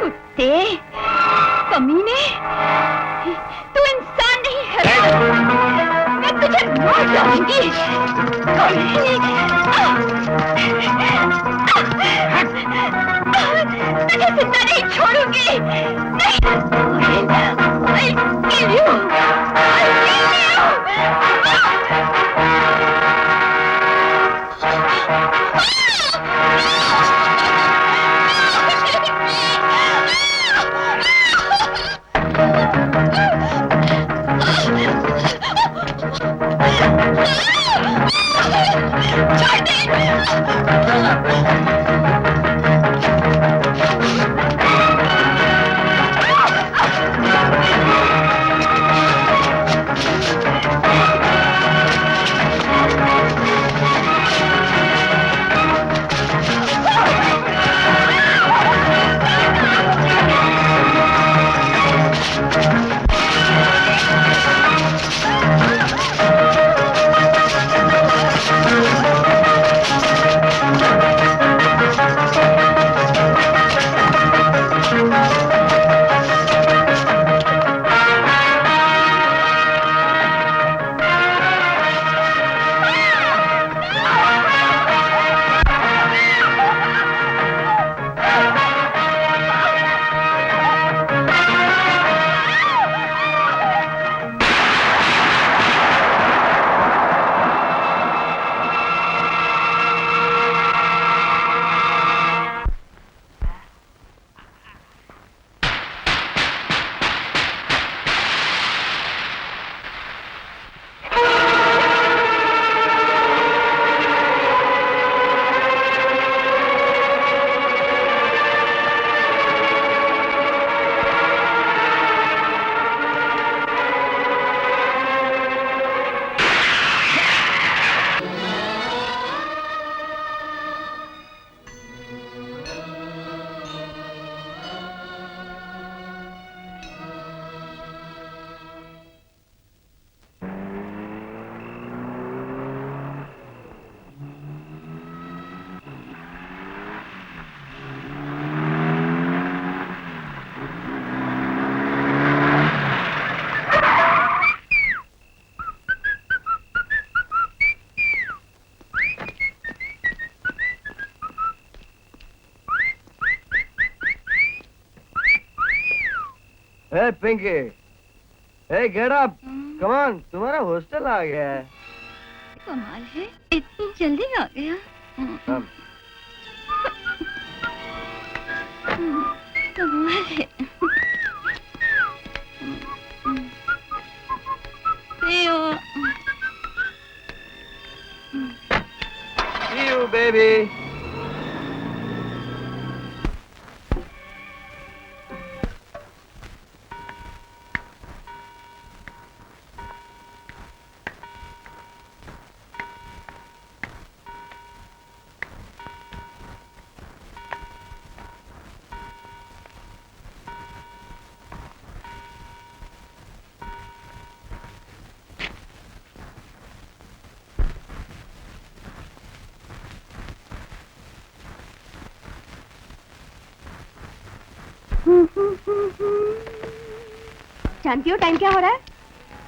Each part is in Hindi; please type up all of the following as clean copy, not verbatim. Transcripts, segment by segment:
कुत्ते, कमीने, तू इंसान नहीं है। मैं तुझे मार डालूंगी। तुझे जिंदा नहीं छोड़ूंगी। नहीं, I'll kill you. I'll kill you. Hey, Pinky. Hey, get up. Come on, तुम्हारा हॉस्टल आ गया है। कमाल है, इतनी जल्दी आ गया। कमाल है। See you, baby. जानती हो टाइम क्या हो रहा है?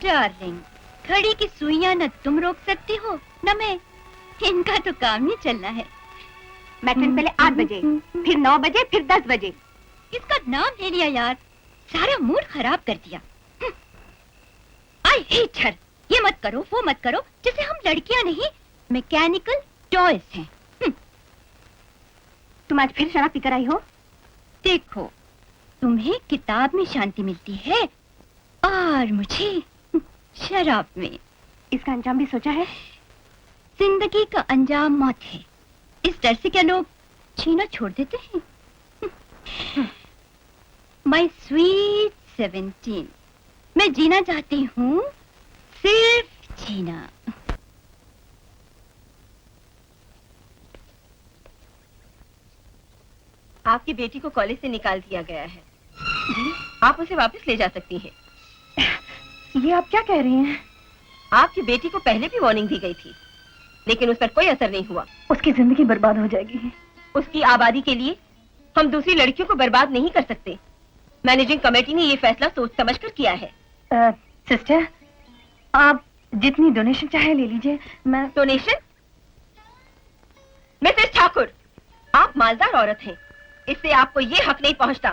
डार्लिंग, घड़ी की सुइयां न तुम रोक सकती हो न मैं। इनका तो काम ही चलना है। मैट्रिन पहले 8 बजे, फिर 9 बजे, फिर 10 बजे। इसका नाम ले लिया यार, सारा मूड खराब कर दिया। I hate her. ये मत करो, वो मत करो, जैसे हम लड़कियां नहीं मैकेनिकल टॉयज हैं। तुम आज फिर शराब पीकर आई हो? देखो, तुम्हें किताब में शांति मिलती है और मुझे शराब में। इसका अंजाम भी सोचा है? जिंदगी का अंजाम मौत है। इस डर से क्या लोग जीना छोड़ देते हैं? माई स्वीट 17, मैं जीना चाहती हूँ, सिर्फ जीना। आपकी बेटी को कॉलेज से निकाल दिया गया है। आप उसे वापस ले जा सकती हैं। ये आप क्या कह रही हैं? आपकी बेटी को पहले भी वार्निंग दी गई थी, लेकिन उस पर कोई असर नहीं हुआ। उसकी जिंदगी बर्बाद हो जाएगी। उसकी आबादी के लिए हम दूसरी लड़कियों को बर्बाद नहीं कर सकते। मैनेजिंग कमेटी ने ये फैसला सोच समझकर किया है। सिस्टर, आप जितनी डोनेशन चाहे ले लीजिए। मैं डोनेशन? मिसेस ठाकुर, आप मालदार औरत हैं, इससे आपको ये हक नहीं पहुंचता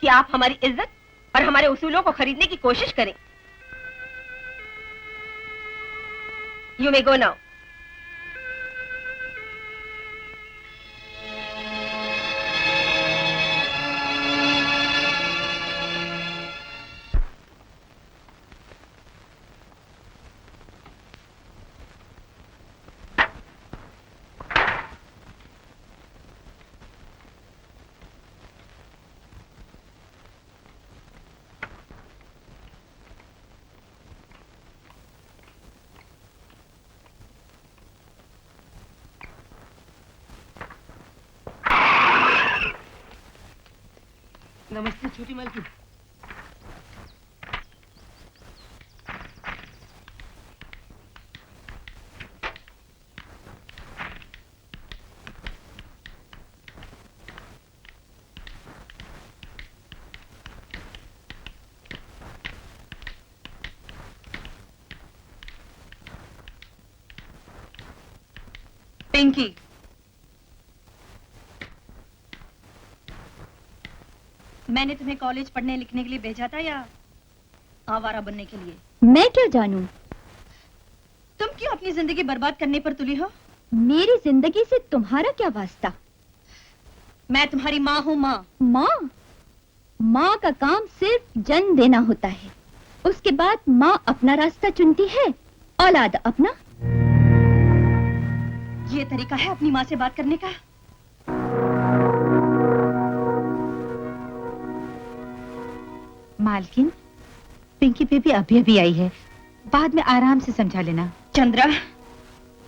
कि आप हमारी इज्जत और हमारे उसूलों को खरीदने की कोशिश करें। You may go now. नमस्ते छोटी मालकिन। पिंकी, मैंने तुम्हें कॉलेज पढ़ने लिखने के लिए भेजा था या आवारा बनने के लिए? मैं क्या जानूं? तुम क्यों अपनी जिंदगी बर्बाद करने पर तुली हो? मेरी जिंदगी से तुम्हारा क्या वास्ता? मैं तुम्हारी माँ हूँ। माँ माँ? माँ का काम सिर्फ जन्म देना होता है, उसके बाद माँ अपना रास्ता चुनती है, औलाद अपना। ये तरीका है अपनी माँ से बात करने का? मालकिन, पिंकी बेबी अभी अभी आई है, बाद में आराम से समझा लेना। चंद्रा,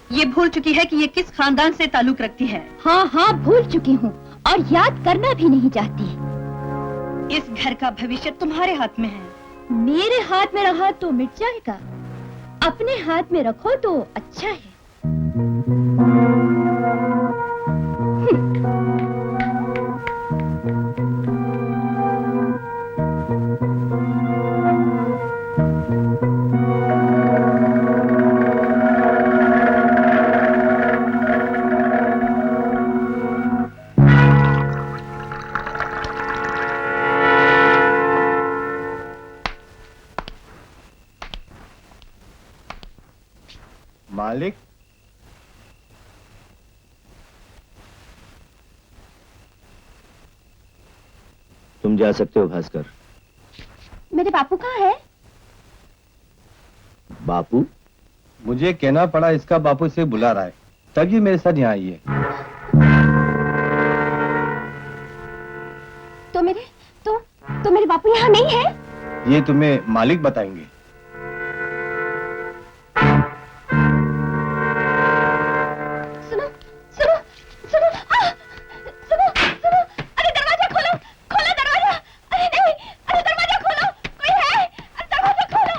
ये भूल चुकी है कि ये किस खानदान से ताल्लुक रखती है। हाँ हाँ, भूल चुकी हूँ और याद करना भी नहीं चाहती। इस घर का भविष्य तुम्हारे हाथ में है। मेरे हाथ में रहा तो मिट जाएगा, अपने हाथ में रखो तो अच्छा है। मालिक, तुम जा सकते हो भास्कर। मेरे बापू कहाँ है? बापू? मुझे कहना पड़ा इसका बापू इसे बुला रहा है, तभी मेरे साथ यहाँ आई है। तो मेरे बापू यहाँ नहीं है? ये तुम्हें मालिक बताएंगे। सुनो सुनो सुनो, सुनो सुनो, अरे दरवाजा खोलो, खोलो दरवाजा। अरे नहीं, अरे दरवाजा खोलो, कोई है? अरे दरवाजा खोलो।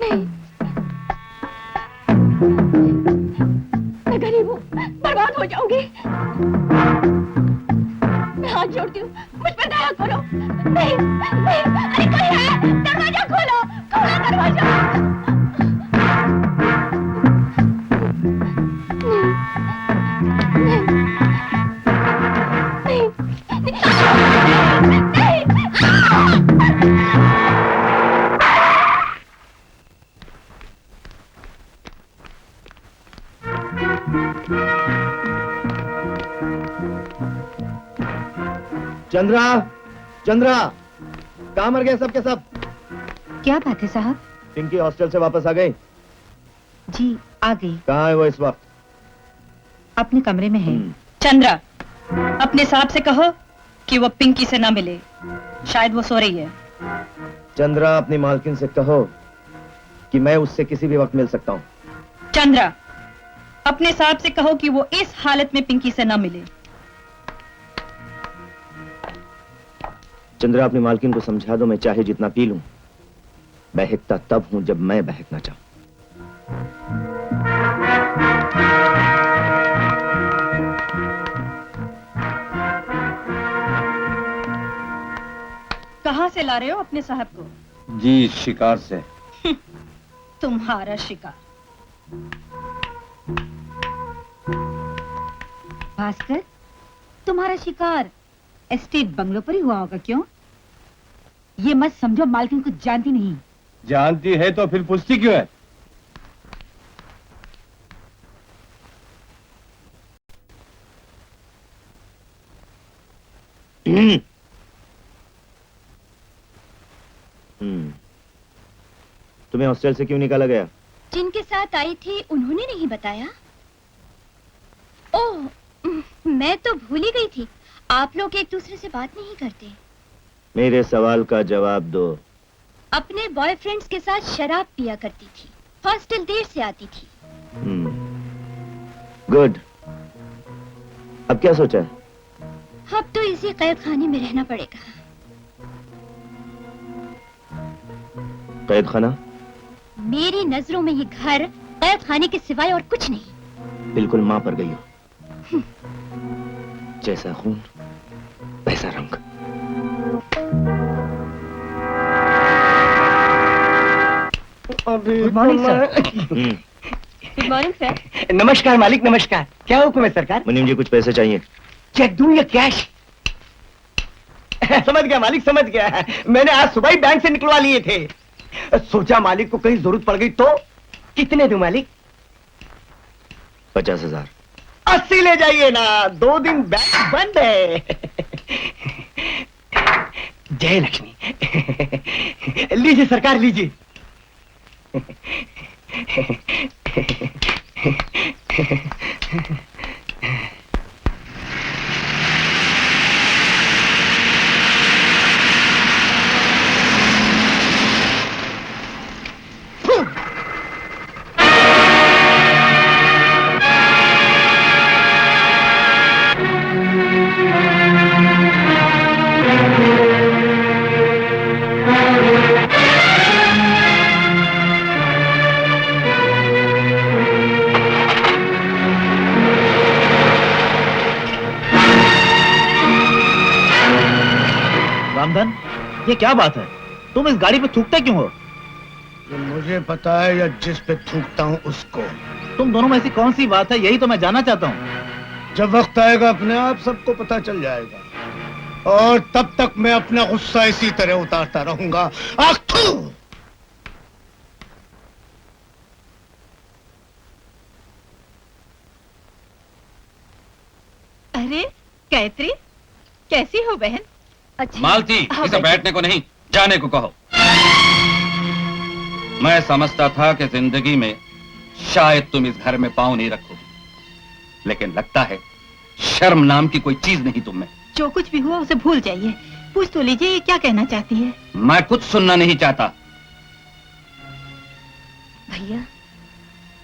नहीं, मैं गरीब हूँ, बर्बाद हो जाऊंगी। मैं हाथ जोड़ती हूँ, मुझ पर दया करो। नहीं नहीं, अरे कोई है? दरवाजा खोलो, खोलो दरवाजा। चंद्रा, चंद्रा, कहाँ मर गए सब के सब? क्या बात है साहब? पिंकी हॉस्टल से वापस आ गई? जी आ गई, कहाँ है वो इस वक्त? अपने कमरे में है। चंद्रा, अपने साहब से कहो कि वो पिंकी से ना मिले, शायद वो सो रही है। चंद्रा, अपनी मालकिन से कहो कि मैं उससे किसी भी वक्त मिल सकता हूँ। चंद्रा, अपने साहब से कहो कि वो इस हालत में पिंकी से ना मिले। चंद्रा, अपनी मालकिन को समझा दो, मैं चाहे जितना पी लूं, बहकता तब हूं जब मैं बहकना चाहूं। कहाँ से ला रहे हो अपने साहब को? जी शिकार से। तुम्हारा शिकार। भास्कर, तुम्हारा शिकार एस्टेट बंगलो पर ही हुआ होगा, क्यों? ये मत समझो मालकिन कुछ जानती नहीं। जानती है तो फिर पूछती क्यों है? तुम्हें हॉस्टल से क्यों निकाला गया? जिनके साथ आई थी उन्होंने नहीं बताया। ओह, मैं तो भूल ही गई थी, आप लोग एक दूसरे से बात नहीं करते। मेरे सवाल का जवाब दो। अपने बॉयफ्रेंड्स के साथ शराब पिया करती थी, हॉस्टल देर से आती थी। गुड। अब क्या सोचा है? अब तो इसी कैद खाने में रहना पड़ेगा। कैद खाना? मेरी नजरों में ये घर कैद खाने के सिवाय और कुछ नहीं। बिल्कुल मां पर गई हो। जैसा खून वैसा रंग। Good morning sir. Good morning sir. नमस्कार मालिक, नमस्कार। क्या हुक्म है सरकार? मुनीम जी कुछ पैसे चाहिए। चेक दूं या कैश? समझ गया मालिक, समझ गया। मैंने आज सुबह ही बैंक से निकलवा लिए थे। सोचा मालिक को कहीं जरूरत पड़ गई तो। कितने दूं मालिक? 50,000। 80 ले जाइए ना, 2 दिन बैंक बंद है। जय लक्ष्मी। लीजिए सरकार, लीजिए। रामधन, ये क्या बात है? तुम इस गाड़ी पे थूकते क्यों हो? जो मुझे पता है या जिस पे थूकता हूँ उसको। तुम दोनों में ऐसी कौन सी बात है, यही तो मैं जानना चाहता हूँ। जब वक्त आएगा अपने आप सबको पता चल जाएगा, और तब तक मैं अपना गुस्सा इसी तरह उतारता रहूंगा। अरे गायत्री, कैसी हो बहन? मालती, इसे बैठने को नहीं, जाने को कहो। मैं समझता था कि जिंदगी में शायद तुम इस घर में पांव नहीं रखोगी, लेकिन लगता है शर्म नाम की कोई चीज नहीं तुम में। जो कुछ भी हुआ उसे भूल जाइए। पूछ तो लीजिए ये क्या कहना चाहती है। मैं कुछ सुनना नहीं चाहता। भैया,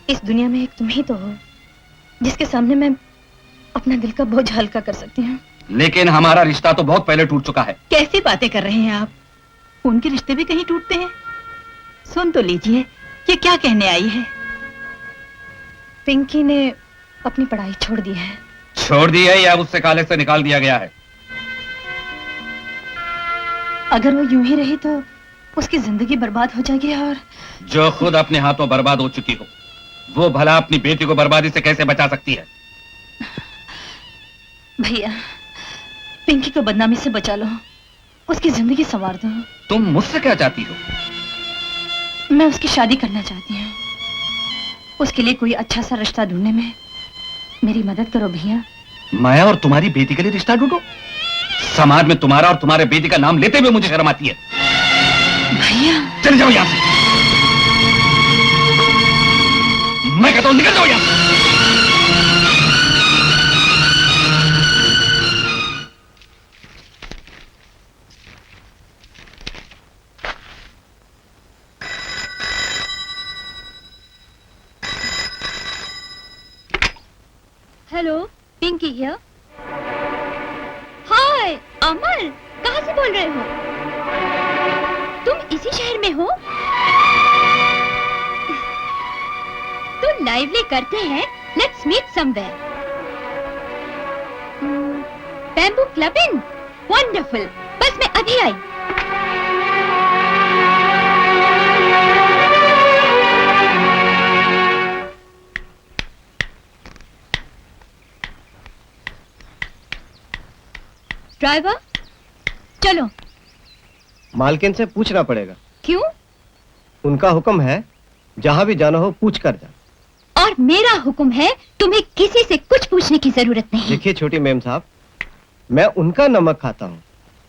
इस दुनिया में एक तुम ही तो हो जिसके सामने मैं अपना दिल का बोझ हल्का कर सकती हूँ। लेकिन हमारा रिश्ता तो बहुत पहले टूट चुका है। कैसी बातें कर रहे हैं आप? उनके रिश्ते भी कहीं टूटते हैं? सुन तो लीजिए ये क्या कहने आई है। पिंकी ने अपनी पढ़ाई छोड़ दी है। छोड़ दी है या उससे कॉलेज से निकाल दिया गया है? अगर वो यूं ही रही तो उसकी जिंदगी बर्बाद हो जाएगी। और जो खुद अपने हाथों बर्बाद हो चुकी हो, वो भला अपनी बेटी को बर्बादी से कैसे बचा सकती है? भैया, पिंकी को बदनामी से बचा लो, उसकी जिंदगी संवार दो। तुम मुझसे क्या चाहती हो? मैं उसकी शादी करना चाहती हूँ। उसके लिए कोई अच्छा सा रिश्ता ढूंढने में मेरी मदद करो भैया। मैं और तुम्हारी बेटी के लिए रिश्ता ढूंढो? समाज में तुम्हारा और तुम्हारे बेटी का नाम लेते हुए मुझे शर्म आती है। भैया चले जाओ यहां से। मैं कहता हूं निकल जाओ यहां से। Hello, Pinky here. Hi Amar, कहाँ से बोल रहे हो? तुम इसी शहर में हो? तो लाइवली करते हैं, let's meet somewhere. Bamboo club in? Wonderful, बस मैं अभी आई। ड्राइवर चलो। मालकिन से पूछना पड़ेगा। क्यों? उनका हुक्म है, जहाँ भी जाना हो पूछ कर जा। और मेरा हुक्म है, तुम्हें किसी से कुछ पूछने की जरूरत नहीं। देखिए छोटी मेम साहब, मैं उनका नमक खाता हूँ,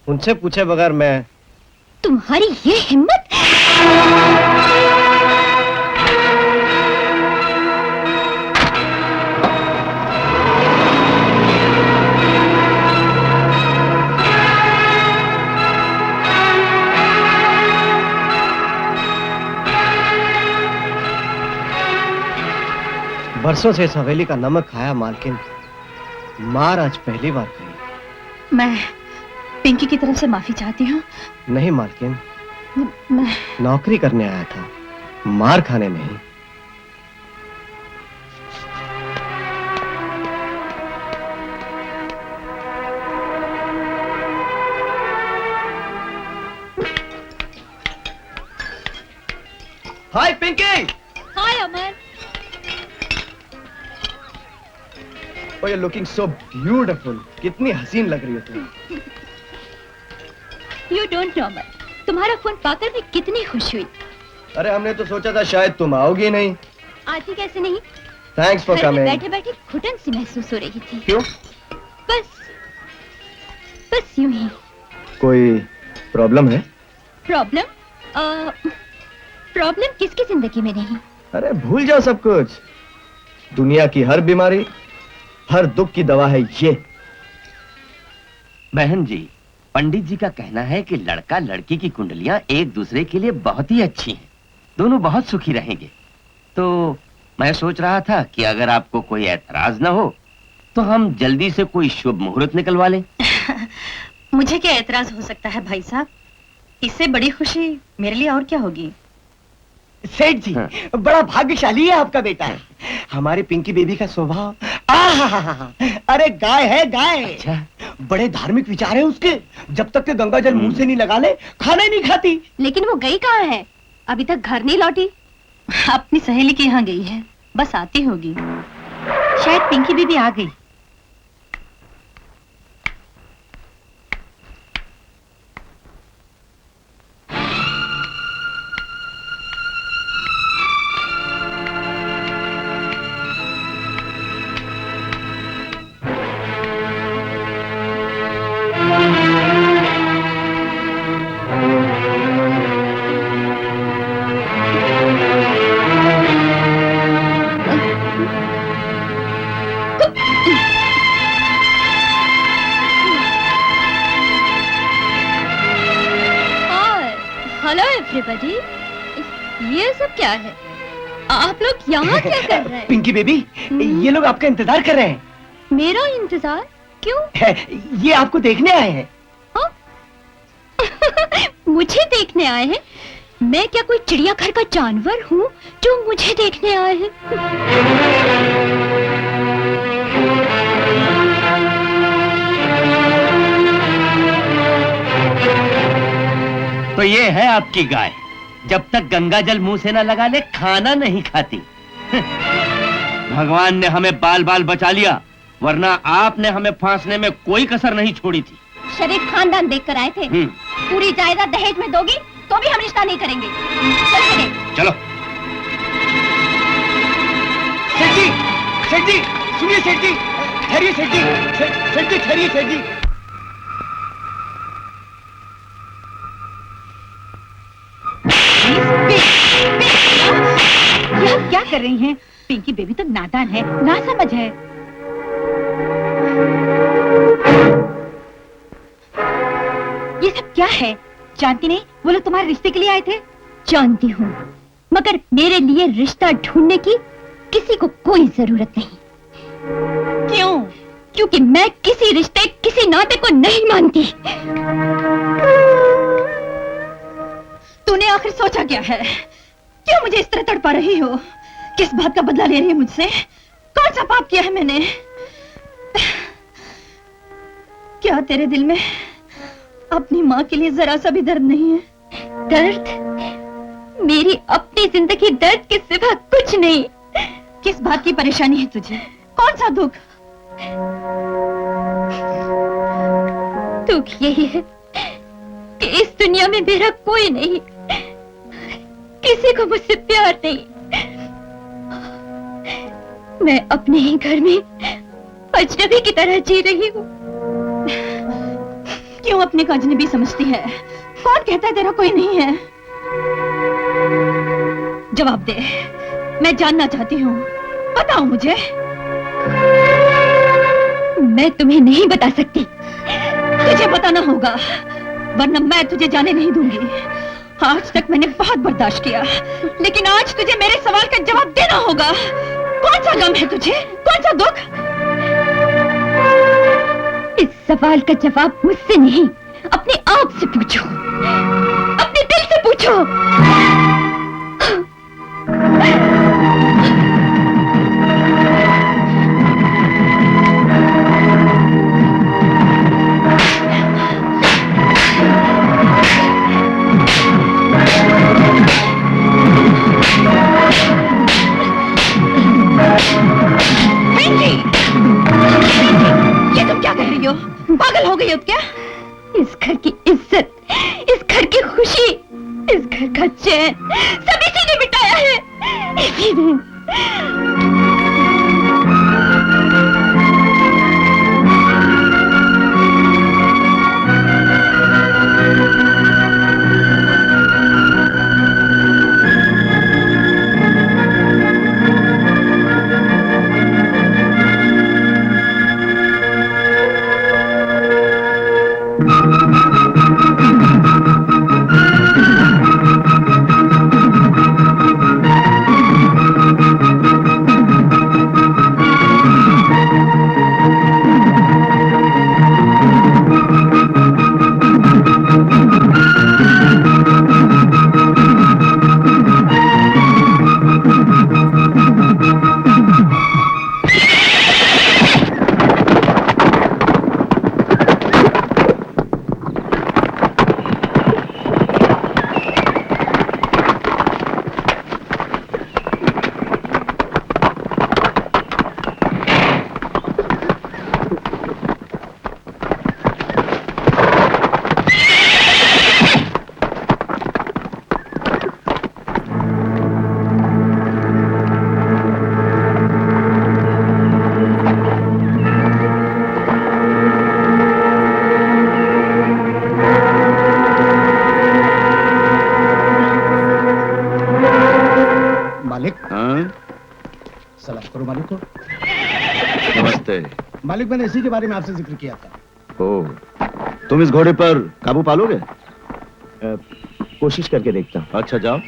उनसे पूछे बगैर मैं। तुम्हारी ये हिम्मत! बरसों से इस हवेली का नमक खाया मालकिन, मार आज पहली बार खाई। मैं पिंकी की तरफ से माफी चाहती हूँ। नहीं मालकिन, मैं नौकरी करने आया था, मार खाने नहीं। हाय पिंकी। हाय अमर। Oh, you're looking so beautiful. कितनी हसीन लग रही हो तुम। You don't know अमर, तुम्हारा फोन पाकर मैं कितनी खुश हुई। अरे हमने तो सोचा था शायद तुम आओगी नहीं। आज ही कैसे नहीं? Thanks for coming. बैठे बैठे घुटन सी महसूस हो रही थी। क्यों? बस यूं ही। कोई प्रॉब्लम है? प्रॉब्लम? प्रॉब्लम किसकी जिंदगी में नहीं? अरे भूल जाओ सब कुछ। दुनिया की हर बीमारी, हर दुख की दवा है ये। बहन जी, पंडित जी का कहना है कि लड़का लड़की की कुंडलियां एक दूसरे के लिए बहुत ही अच्छी हैं, दोनों बहुत सुखी रहेंगे। तो मैं सोच रहा था कि अगर आपको कोई एतराज ना हो तो हम जल्दी से कोई शुभ मुहूर्त निकलवा लें। मुझे क्या एतराज हो सकता है भाई साहब, इससे बड़ी खुशी मेरे लिए और क्या होगी। सेठ जी, बड़ा भाग्यशाली है आपका बेटा। हमारे पिंकी बेबी का स्वभाव, अरे गाय है गाय। अच्छा। बड़े धार्मिक विचार है उसके, जब तक के गंगा जल मुंह से नहीं लगा ले खाना ही नहीं खाती। लेकिन वो गई कहाँ है? अभी तक घर नहीं लौटी। अपनी सहेली के यहाँ गई है, बस आती होगी। शायद पिंकी बेबी आ गई। हेलो एवरीबॉडी, ये सब क्या है? आप लोग यहाँ क्या कर रहे हैं? पिंकी बेबी, ये लोग आपका इंतजार कर रहे हैं। मेरा इंतजार? क्यों? ये आपको देखने आए हैं। हाँ? मुझे देखने आए हैं? मैं क्या कोई चिड़ियाघर का जानवर हूँ जो मुझे देखने आए हैं? तो ये है आपकी गाय, जब तक गंगा जल मुंह से न लगा ले खाना नहीं खाती। भगवान ने हमें बाल बाल बचा लिया, वरना आपने हमें फांसने में कोई कसर नहीं छोड़ी थी। शरीफ खानदान देखकर आए थे। पूरी जायदाद दहेज में दोगी तो भी हम रिश्ता नहीं करेंगे। चलो। सेठ जी, सेठ जी, सुनिए सेठ जी, ठहरिए सेठ जी, सेठ जी ठहरिए सेठ जी। ये आप क्या कर रही हैं? पिंकी बेबी तो नादान है, ना समझ है। ये सब क्या है? जानती नहीं वो लोग तुम्हारे रिश्ते के लिए आए थे? जानती हूँ, मगर मेरे लिए रिश्ता ढूंढने की किसी को कोई जरूरत नहीं। क्यों? क्योंकि मैं किसी रिश्ते, किसी नाते को नहीं मानती। तूने आखिर सोचा क्या है? क्यों मुझे इस तरह तड़पा रही हो? किस बात का बदला ले रही है मुझसे? कौन सा पाप किया है मैंने? क्या तेरे दिल में अपनी माँ के लिए जरा सा भी दर्द नहीं है? दर्द? मेरी अपनी जिंदगी दर्द के सिवा कुछ नहीं। किस बात की परेशानी है तुझे? कौन सा दुख? दुख यही है कि इस दुनिया में मेरा कोई नहीं, किसी को मुझसे प्यार नहीं। मैं अपने ही घर में अजनबी की तरह जी रही हूँ। क्यों अपने को अजनबी समझती है? कौन कहता है तेरा कोई नहीं है? जवाब दे, मैं जानना चाहती हूँ, बताओ मुझे। मैं तुम्हें नहीं बता सकती। तुझे बताना होगा, वरना मैं तुझे जाने नहीं दूंगी। आज तक मैंने बहुत बर्दाश्त किया, लेकिन आज तुझे मेरे सवाल का जवाब देना होगा। कौन सा गम है तुझे? कौन सा दुख? इस सवाल का जवाब मुझसे नहीं, अपने आप से पूछो, अपने दिल से पूछो। ये तुम क्या कह रही हो? पागल हो गई हो क्या? इस घर की इज्जत, इस घर की खुशी, इस घर का चैन सब इसी ने मिटाया है, इसी ने। सलाम करो मालिक को। नमस्ते। मालिक, मैंने इसी के बारे में आपसे जिक्र किया था। ओह, तुम इस घोड़े पर काबू पालोगे? कोशिश करके देखता हूँ। अच्छा, जाओ।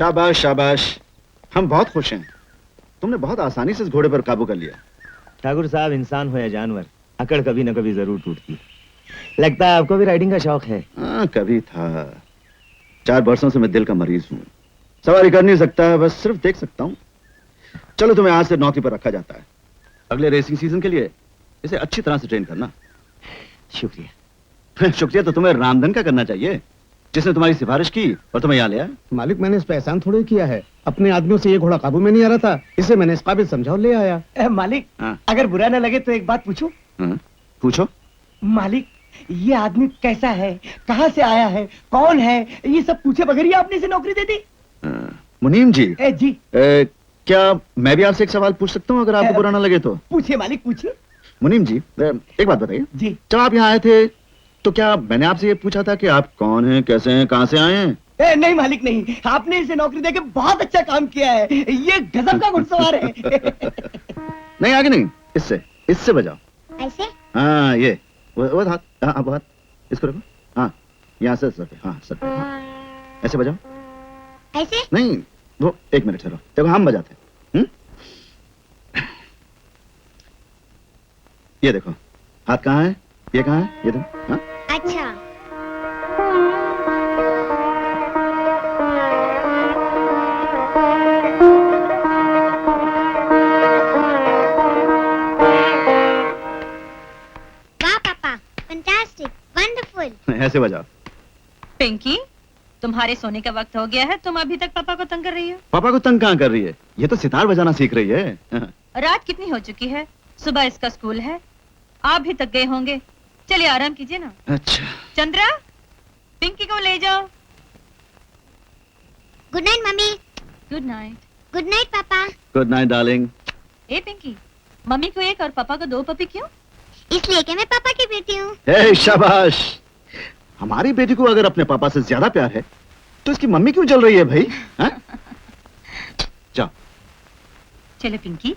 शाबाश शाबाश, हम बहुत खुश हैं। तुमने बहुत आसानी से इस घोड़े पर काबू कर लिया। ठाकुर साहब, इंसान हो या जानवर, अकड़ कभी न कभी जरूर टूटती। लगता है आपको भी राइडिंग का शौक है। हाँ, कभी था। 4 वर्षों से मैं दिल का मरीज हूँ। सवारी कर नहीं सकता, बस सिर्फ देख सकता हूँ। चलो, तुम्हें आज से नौकरी पर रखा जाता है। अगले रेसिंग सीजन के लिए इसे अच्छी तरह से ट्रेन करना। शुक्रिया। शुक्रिया तो तुम्हें रामधन का करना चाहिए, जिसने तुम्हारी सिफारिश की और तुम्हें यहाँ लिया। मालिक, मैंने इस पे एहसान थोड़ी किया है। अपने आदमियों से ये घोड़ा काबू में नहीं आ रहा था, इसे मैंने इस काबिल समझा और ले आया। मालिक, हाँ। अगर बुरा न लगे तो एक बात पूछूं? पूछो। मालिक, ये आदमी कैसा है, कहाँ से आया है, कौन है, ये सब पूछे बगैर ही आपने इसे नौकरी दे दी? मुनीम जी। जी। क्या मैं भी आपसे एक सवाल पूछ सकता हूँ, अगर आपको बुरा ना लगे तो? पूछिए मालिक, पूछिए। मुनीम जी, एक बात बताइए जी। जब आप यहाँ आए थे तो क्या मैंने आपसे ये पूछा था कि आप कौन हैं, कैसे हैं, कहाँ से आए हैं? नहीं मालिक, नहीं। आपने इसे नौकरी देके बहुत अच्छा काम किया है। ये गजब का घुड़सवार है। नहीं, आगे नहीं, इससे बजाओ। ऐसे? हाँ, ये वो हाथ, हाँ वो हाथ, इसको रखो। हाँ, यहाँ से सर पे, हाँ सर पे, हाँ। ऐसे बजाओ। ऐसे? नहीं, वो 1 मिनट ठहरो, देखो हम बजाते हैं। ये देखो, हाथ कहाँ है, ये कहाँ है, ये देखो। हाँ? अच्छा। वाह पापा, फैंटास्टिक, वंडरफुल। ऐसे बजाओ। पिंकी, तुम्हारे सोने का वक्त हो गया है, तुम अभी तक पापा को तंग कर रही हो। पापा को तंग कहाँ कर रही है, ये तो सितार बजाना सीख रही है। रात कितनी हो चुकी है, सुबह इसका स्कूल है, आप भी थक गए होंगे, चलिए आराम कीजिए ना। अच्छा। चंद्रा, पिंकी को ले जाओ। Good night mummy. Good night. Good night papa. Good night darling. ए पिंकी, मम्मी को 1 और पापा को 2 पपी क्यों? इसलिए कि मैं पापा की बेटी हूँ। हे शाबाश, हमारी बेटी को अगर अपने पापा से ज्यादा प्यार है तो इसकी मम्मी क्यों जल रही है भाई? जाओ। चलो पिंकी।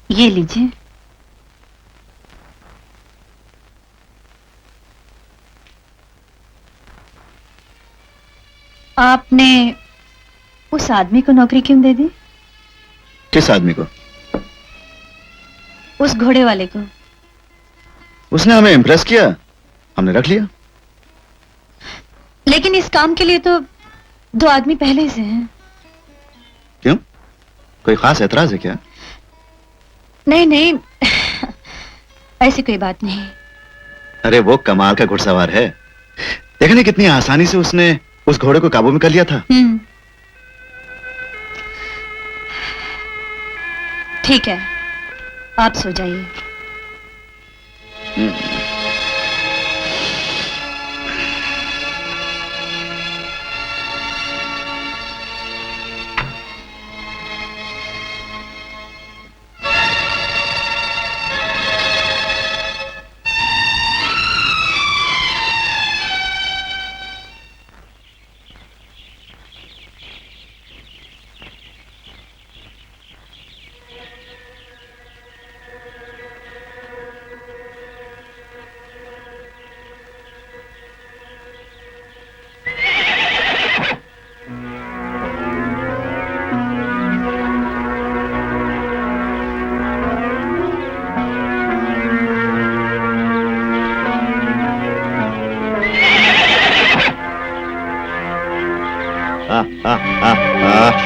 ये लीजिए। आपने उस आदमी को नौकरी क्यों दे दी? किस आदमी को? उस घोड़े वाले को। उसने हमें इम्प्रेस किया, हमने रख लिया। लेकिन इस काम के लिए तो 2 आदमी पहले से हैं। क्यों, कोई खास एतराज है क्या? नहीं नहीं, ऐसी कोई बात नहीं। अरे वो कमाल का घुड़सवार है, देखने कितनी आसानी से उसने उस घोड़े को काबू में कर लिया था। ठीक है, आप सो जाइए।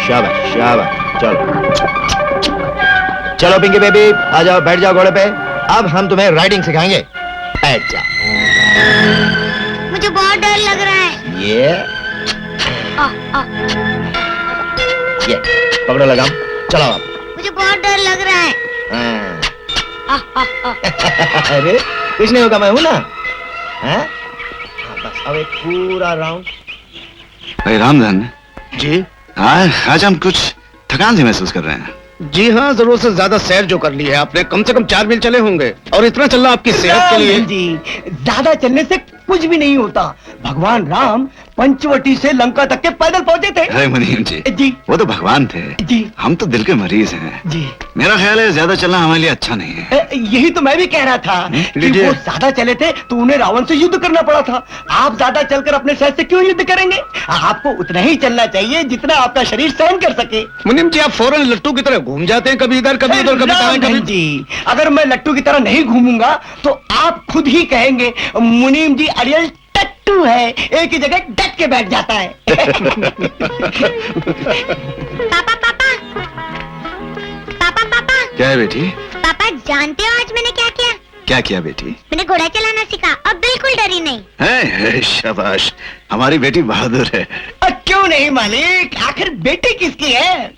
शाबाश शाबाश। चलो पिंकी बेबी, आ जाओ, बैठ जाओ घोड़े पे। अब हम तुम्हें राइडिंग सिखाएंगे, बैठ जाओ। मुझे बहुत डर लग रहा है। ये ये पकड़ो लगाम, चलाओ आप। मुझे बहुत डर लग रहा है। अरे कुछ नहीं होगा, मैं हूं ना। हाँ? बस अब एक पूरा राउंड। भाई रामधन जी आज हम कुछ थकान सी महसूस कर रहे हैं। जी हाँ, जरूरत से ज्यादा सैर जो कर ली है आपने, कम से कम 4 मील चले होंगे, और इतना चलना आपकी सेहत के लिए। जी ज्यादा चलने से कुछ भी नहीं होता। भगवान राम पंचवटी से लंका तक के पैदल पहुंचे थे। अरे मुनीम जी, वो तो भगवान थे जी, हम तो दिल के मरीज हैं जी। मेरा ख्याल है ज्यादा चलना हमारे लिए अच्छा नहीं है। यही तो मैं भी कह रहा था कि वो ज्यादा चले थे तो उन्हें रावण से युद्ध करना पड़ा था। आप ज्यादा चलकर अपने शहर से क्यों युद्ध करेंगे? आपको उतना ही चलना चाहिए जितना आपका शरीर सहन कर सके। मुनीम जी, आप फौरन लट्टू की तरह घूम जाते हैं, कभी इधर कभी उधर, कभी दाएं कभी। जी अगर मैं लट्टू की तरह नहीं घूमूंगा तो आप खुद ही कहेंगे मुनीम जी अड़ियल टट्टू है, एक ही जगह डट के बैठ जाता है। पापा पापा पापा पापा क्या है बेटी? पापा जानते हो आज मैंने क्या किया? क्या किया बेटी? मैंने घोड़ा चलाना सीखा, अब बिल्कुल डरी नहीं। है शाबाश, हमारी बेटी बहादुर है। क्यों नहीं मालिक, आखिर बेटी किसकी है?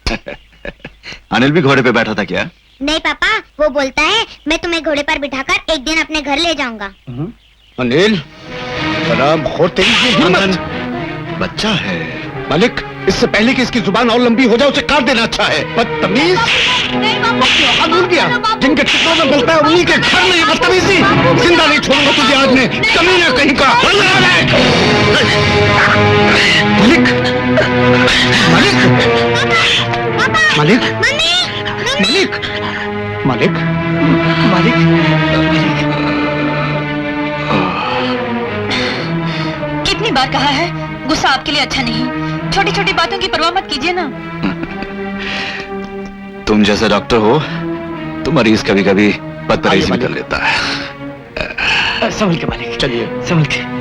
अनिल भी घोड़े पे बैठा था क्या? नहीं पापा, वो बोलता है मैं तुम्हें घोड़े पर बिठाकर एक दिन अपने घर ले जाऊंगा। अनिल, जनाब बहुत तेजी की हिम्मत। बच्चा है मालिक, इससे पहले कि इसकी जुबान और लंबी हो जाए उसे काट देना अच्छा है। बदतमीज, भूल गया जिनके टुकड़ों में बोलता है उन्हीं के घर में ये बदतमीजी। जिंदा नहीं छोड़ूंगा तुझे आज मैं, कमीना कहीं का। मालिक, मालिक, मालिक, मालिक, मालिक, मालिक। कितनी बार कहा है गुस्सा आपके लिए अच्छा नहीं। छोटी छोटी बातों की परवाह मत कीजिए ना। तुम जैसा डॉक्टर हो तो मरीज कभी कभी बदतमीजी भी कर लेता है। संभल के मालिक, चलिए संभल के।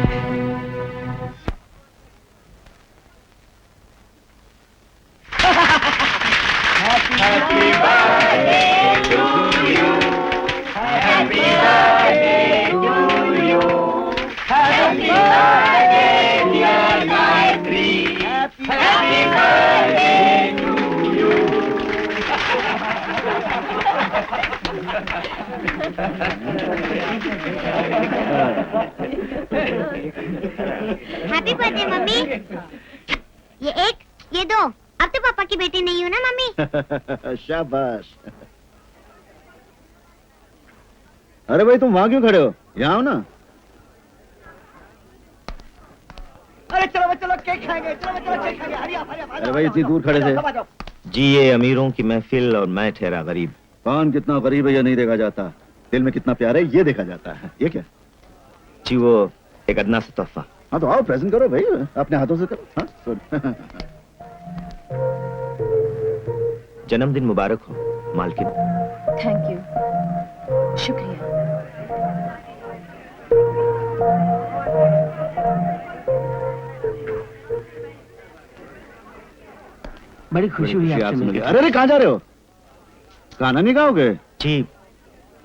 Happy birthday mummy. ये एक, ये दो। अब तो पापा की बेटी नहीं हो ना मम्मी। शाबाश। अरे भाई तुम वहां क्यों खड़े हो? यहाँ हो ना। अरे चलो चलो केक खाएंगे, चलो चलो केक खाएंगे। हरी आप, हरी आप। अरे भाई इतनी दूर खड़े थे। जी ये अमीरों की महफिल और मैं ठहरा गरीब। कौन कितना गरीब है ये नहीं देखा जाता, दिल में कितना प्यार है ये देखा जाता है। ये क्या? जी वो एक अदना सा तोहफा। हाँ तो आओ प्रेजेंट करो भाई, अपने हाथों से करो। हाँ गुड। जन्मदिन मुबारक हो मालकिन। थैंक यू, शुक्रिया। बड़ी खुशी हुई आपसे मिलकर। अरे अरे कहाँ जा रहे हो? गाना नहीं गाओगे? जी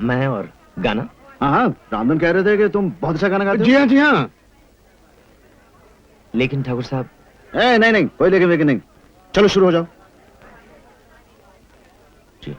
मैं और गाना। हाँ हाँ, रामधन कह रहे थे कि तुम बहुत अच्छा गाना गाते हो। जी हाँ, जी हाँ। लेकिन ठाकुर साहब। नहीं नहीं, कोई लेकिन नहीं। चलो शुरू हो जाओ। जी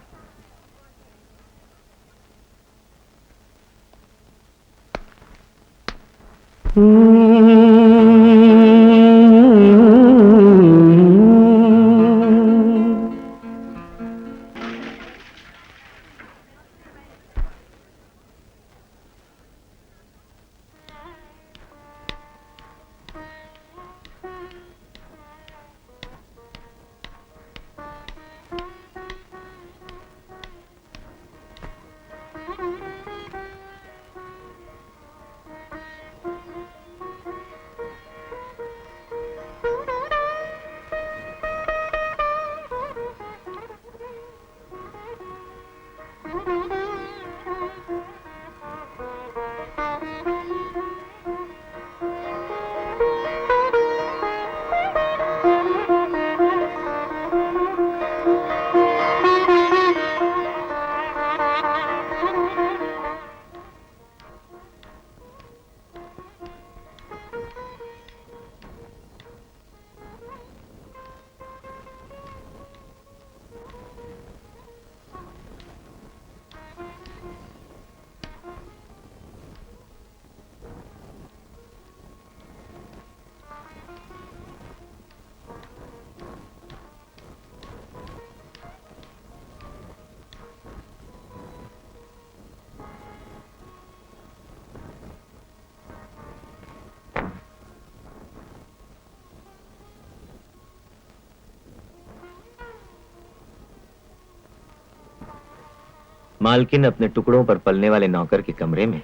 मालकिन अपने टुकड़ों पर पलने वाले नौकर के कमरे में,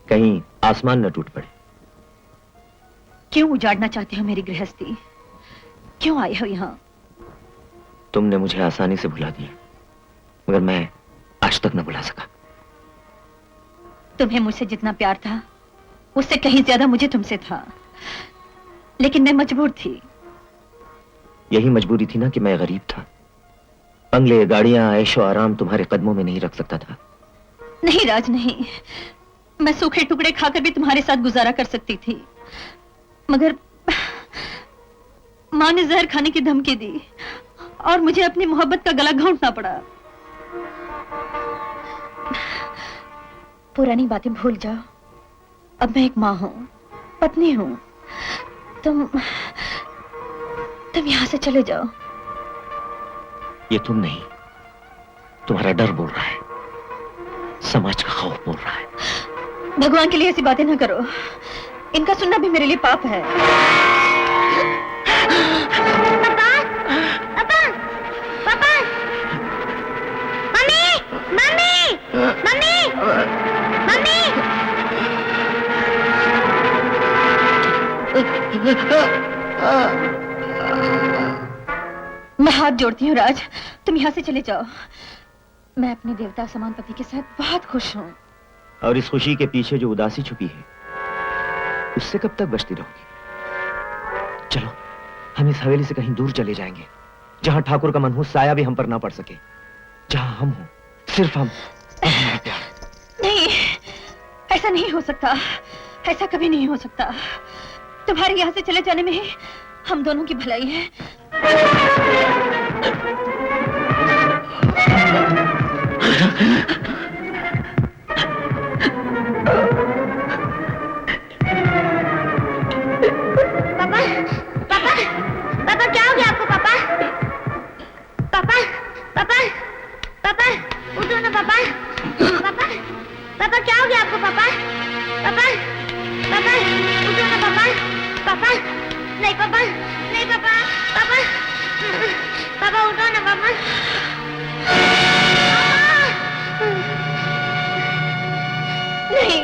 कहीं आसमान न टूट पड़े। क्यों उजाड़ना चाहते हो मेरी गृहस्थी? क्यों आए हो यहाँ? तुमने मुझे आसानी से भुला दिया, मगर मैं आज तक न भुला सका। तुम्हें मुझसे जितना प्यार था, उससे कहीं ज्यादा मुझे तुमसे था, लेकिन मैं मजबूर थी। यही मजबूरी थी ना कि मैं गरीब था। बंगले, गाड़ियां, ऐशो आराम तुम्हारे कदमों में नहीं रख सकता था। नहीं राज, नहीं। मैं सूखे टुकड़े खाकर भी तुम्हारे साथ गुजारा कर सकती थी, मगर माँ ने जहर खाने की धमकी दी और मुझे अपनी मोहब्बत का गला घोंटना पड़ा। पुरानी बातें भूल जाओ। अब मैं एक माँ हूँ, पत्नी हूँ। तुम यहाँ से चले जाओ। ये तुम नहीं, तुम्हारा डर बोल रहा है, समाज का खौफ बोल रहा है। भगवान के लिए ऐसी बातें ना करो, इनका सुनना भी मेरे लिए पाप है। पापा, पापा, पापा, मम्मी, मम्मी, मम्मी, मम्मी। मैं हाथ जोड़ती हूँ राज, तुम यहाँ से चले जाओ। मैं अपने देवता समान पति के साथ बहुत खुश हूँ। और इस खुशी के पीछे जो उदासी छुपी है, उससे कब तक बचती रहोगी? चलो, हम इस हवेली से कहीं दूर चले जाएंगे, जहां ठाकुर का मनहूस साया भी हम पर ना पड़ सके, जहां हम हो, सिर्फ हम और हमारा प्यार। नहीं, ऐसा नहीं हो सकता, ऐसा कभी नहीं हो सकता। तुम्हारे यहाँ से चले जाने में ही हम दोनों की भलाई है। पापा, पापा, पापा क्या हो गया आपको? पापा, पापा, पापा, पापा, उठो ना पापा, पापा, पापा क्या हो गया आपको? पापा, पापा, पापा, उठो ना पापा, पापा, नहीं पापा, नहीं पापा, पापा, पापा उठो ना पापा, नहीं,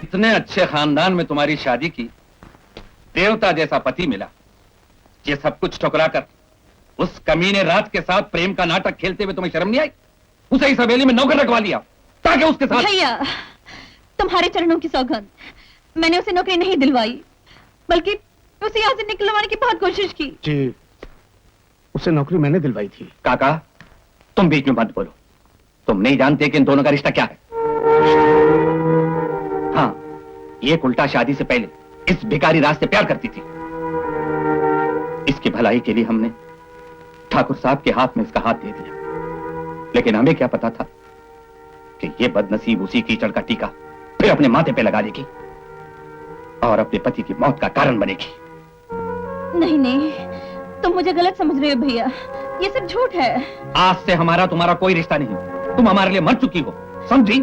इतने अच्छे खानदान में तुम्हारी शादी की, देवता जैसा पति मिला, ये सब कुछ ठुकरा कर उस कमीने रात के साथ प्रेम का नाटक खेलते हुए तुम्हें शर्म नहीं आई? उसे इस हवेली में नौकर रखवा लिया ताकि उसके साथ। भैया, तुम्हारे चरणों की सौगंध, मैंने उसे नौकरी नहीं दिलवाई, बल्कि उसे यहाँ से निकलवाने की बहुत कोशिश की। जी, उसे नौकरी मैंने दिलवाई थी। काका, तुम बीच में मत बोलो। तुम नहीं जानते कि इन दोनों का रिश्ता क्या है। हाँ, ये उल्टा शादी से पहले इस भिखारी राज से प्यार करती थी। इसकी भलाई के लिए हमने ठाकुर साहब के हाथ में इसका हाथ दे दिया, लेकिन हमें क्या पता था कि ये बदनसीब उसी कीचड़ का टीका फिर अपने माथे पे लगा देगी और अपने पति की मौत का कारण बनेगी। नहीं नहीं, तुम मुझे गलत समझ रहे हो भैया, ये सब झूठ है। आज से हमारा तुम्हारा कोई रिश्ता नहीं, तुम हमारे लिए मर चुकी हो, समझी?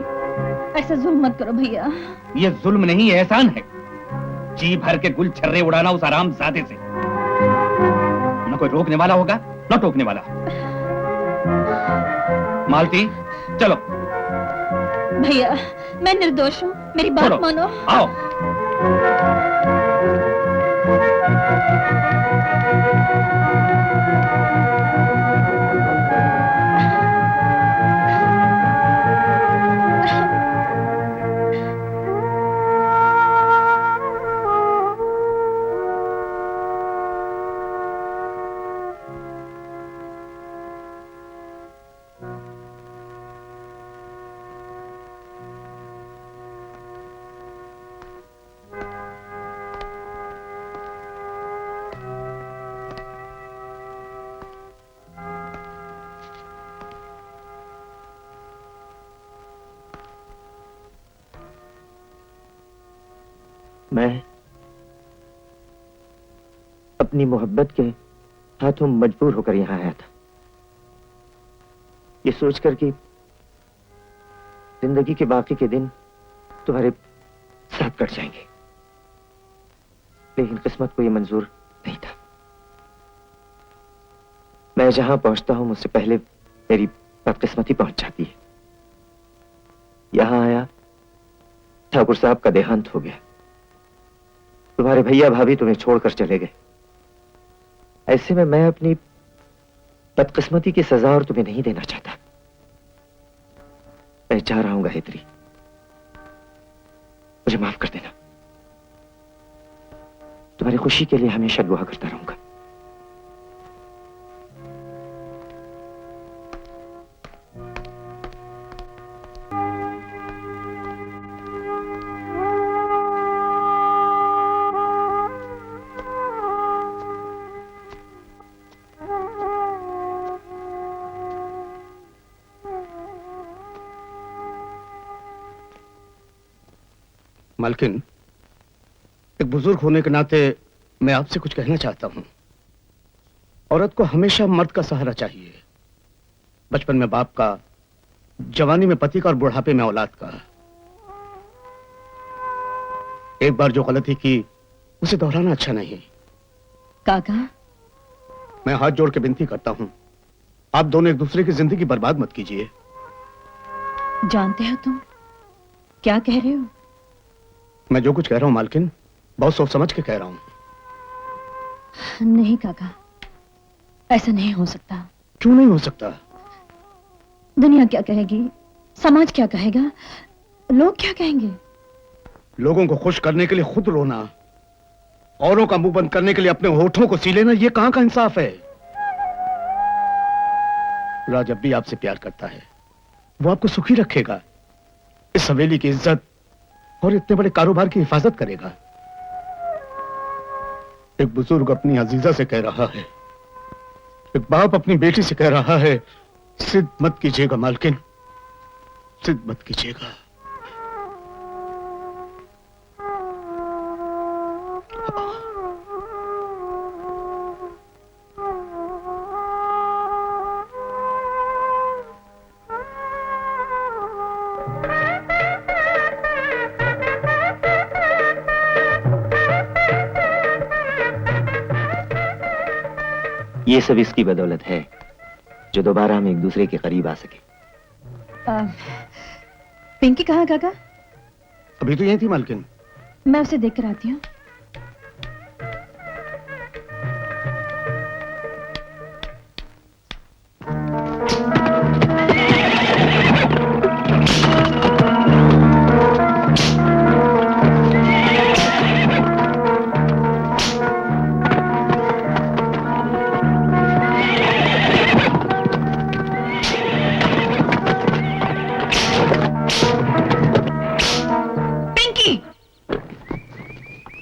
ऐसा जुल्म मत करो भैया। ये जुल्म नहीं, एहसान है। जी भर के गुल छर्रे उड़ाना उस आरामजादे से। न कोई रोकने वाला होगा न टोकने वाला। मालती, चलो। भैया, मैं निर्दोष हूँ, मेरी बात मानो। आओ। मैं अपनी मोहब्बत के हाथों मजबूर होकर यहां आया था, ये सोचकर कि जिंदगी के बाकी के दिन तुम्हारे साथ कट जाएंगे, लेकिन किस्मत को यह मंजूर नहीं था। मैं जहां पहुंचता हूं मुझसे पहले मेरी बदकिस्मती पहुंच जाती है। यहां आया, ठाकुर साहब का देहांत हो गया, तुम्हारे भैया भाभी तुम्हें छोड़कर चले गए। ऐसे में मैं अपनी बदकिस्मती की सजा और तुम्हें नहीं देना चाहता। मैं जा रहा हूं गायत्री, मुझे माफ कर देना। तुम्हारी खुशी के लिए हमेशा दुआ करता रहूंगा। मालकिन, एक बुजुर्ग होने के नाते मैं आपसे कुछ कहना चाहता हूं। औरत को हमेशा मर्द का सहारा चाहिए। बचपन में बाप का, जवानी में पति का और बुढ़ापे में औलाद का। एक बार जो गलती की उसे दोहराना अच्छा नहीं। काका, मैं हाथ जोड़ के विनती करता हूं, आप दोनों एक दूसरे की जिंदगी बर्बाद मत कीजिए। जानते हो तुम क्या कह रहे हो? मैं जो कुछ कह रहा हूं मालकिन, बहुत सोच समझ के कह रहा हूं। नहीं काका, ऐसा नहीं हो सकता। क्यों नहीं हो सकता? दुनिया क्या कहेगी, समाज क्या कहेगा, लोग क्या कहेंगे? लोगों को खुश करने के लिए खुद रोना, औरों का मुंह बंद करने के लिए अपने होठों को सी लेना, ये कहां का इंसाफ है? राज जब भी आपसे प्यार करता है, वो आपको सुखी रखेगा, इस हवेली की इज्जत और इतने बड़े कारोबार की हिफाजत करेगा। एक बुजुर्ग अपनी अजीजा से कह रहा है, एक बाप अपनी बेटी से कह रहा है, जिद मत कीजिएगा मालकिन, जिद मत कीजिएगा। ये सब इसकी बदौलत है जो दोबारा हम एक दूसरे के करीब आ सके। पिंकी कहाँ काका? अभी तो यही थी मालकिन। मैं उसे देख कर आती हूँ।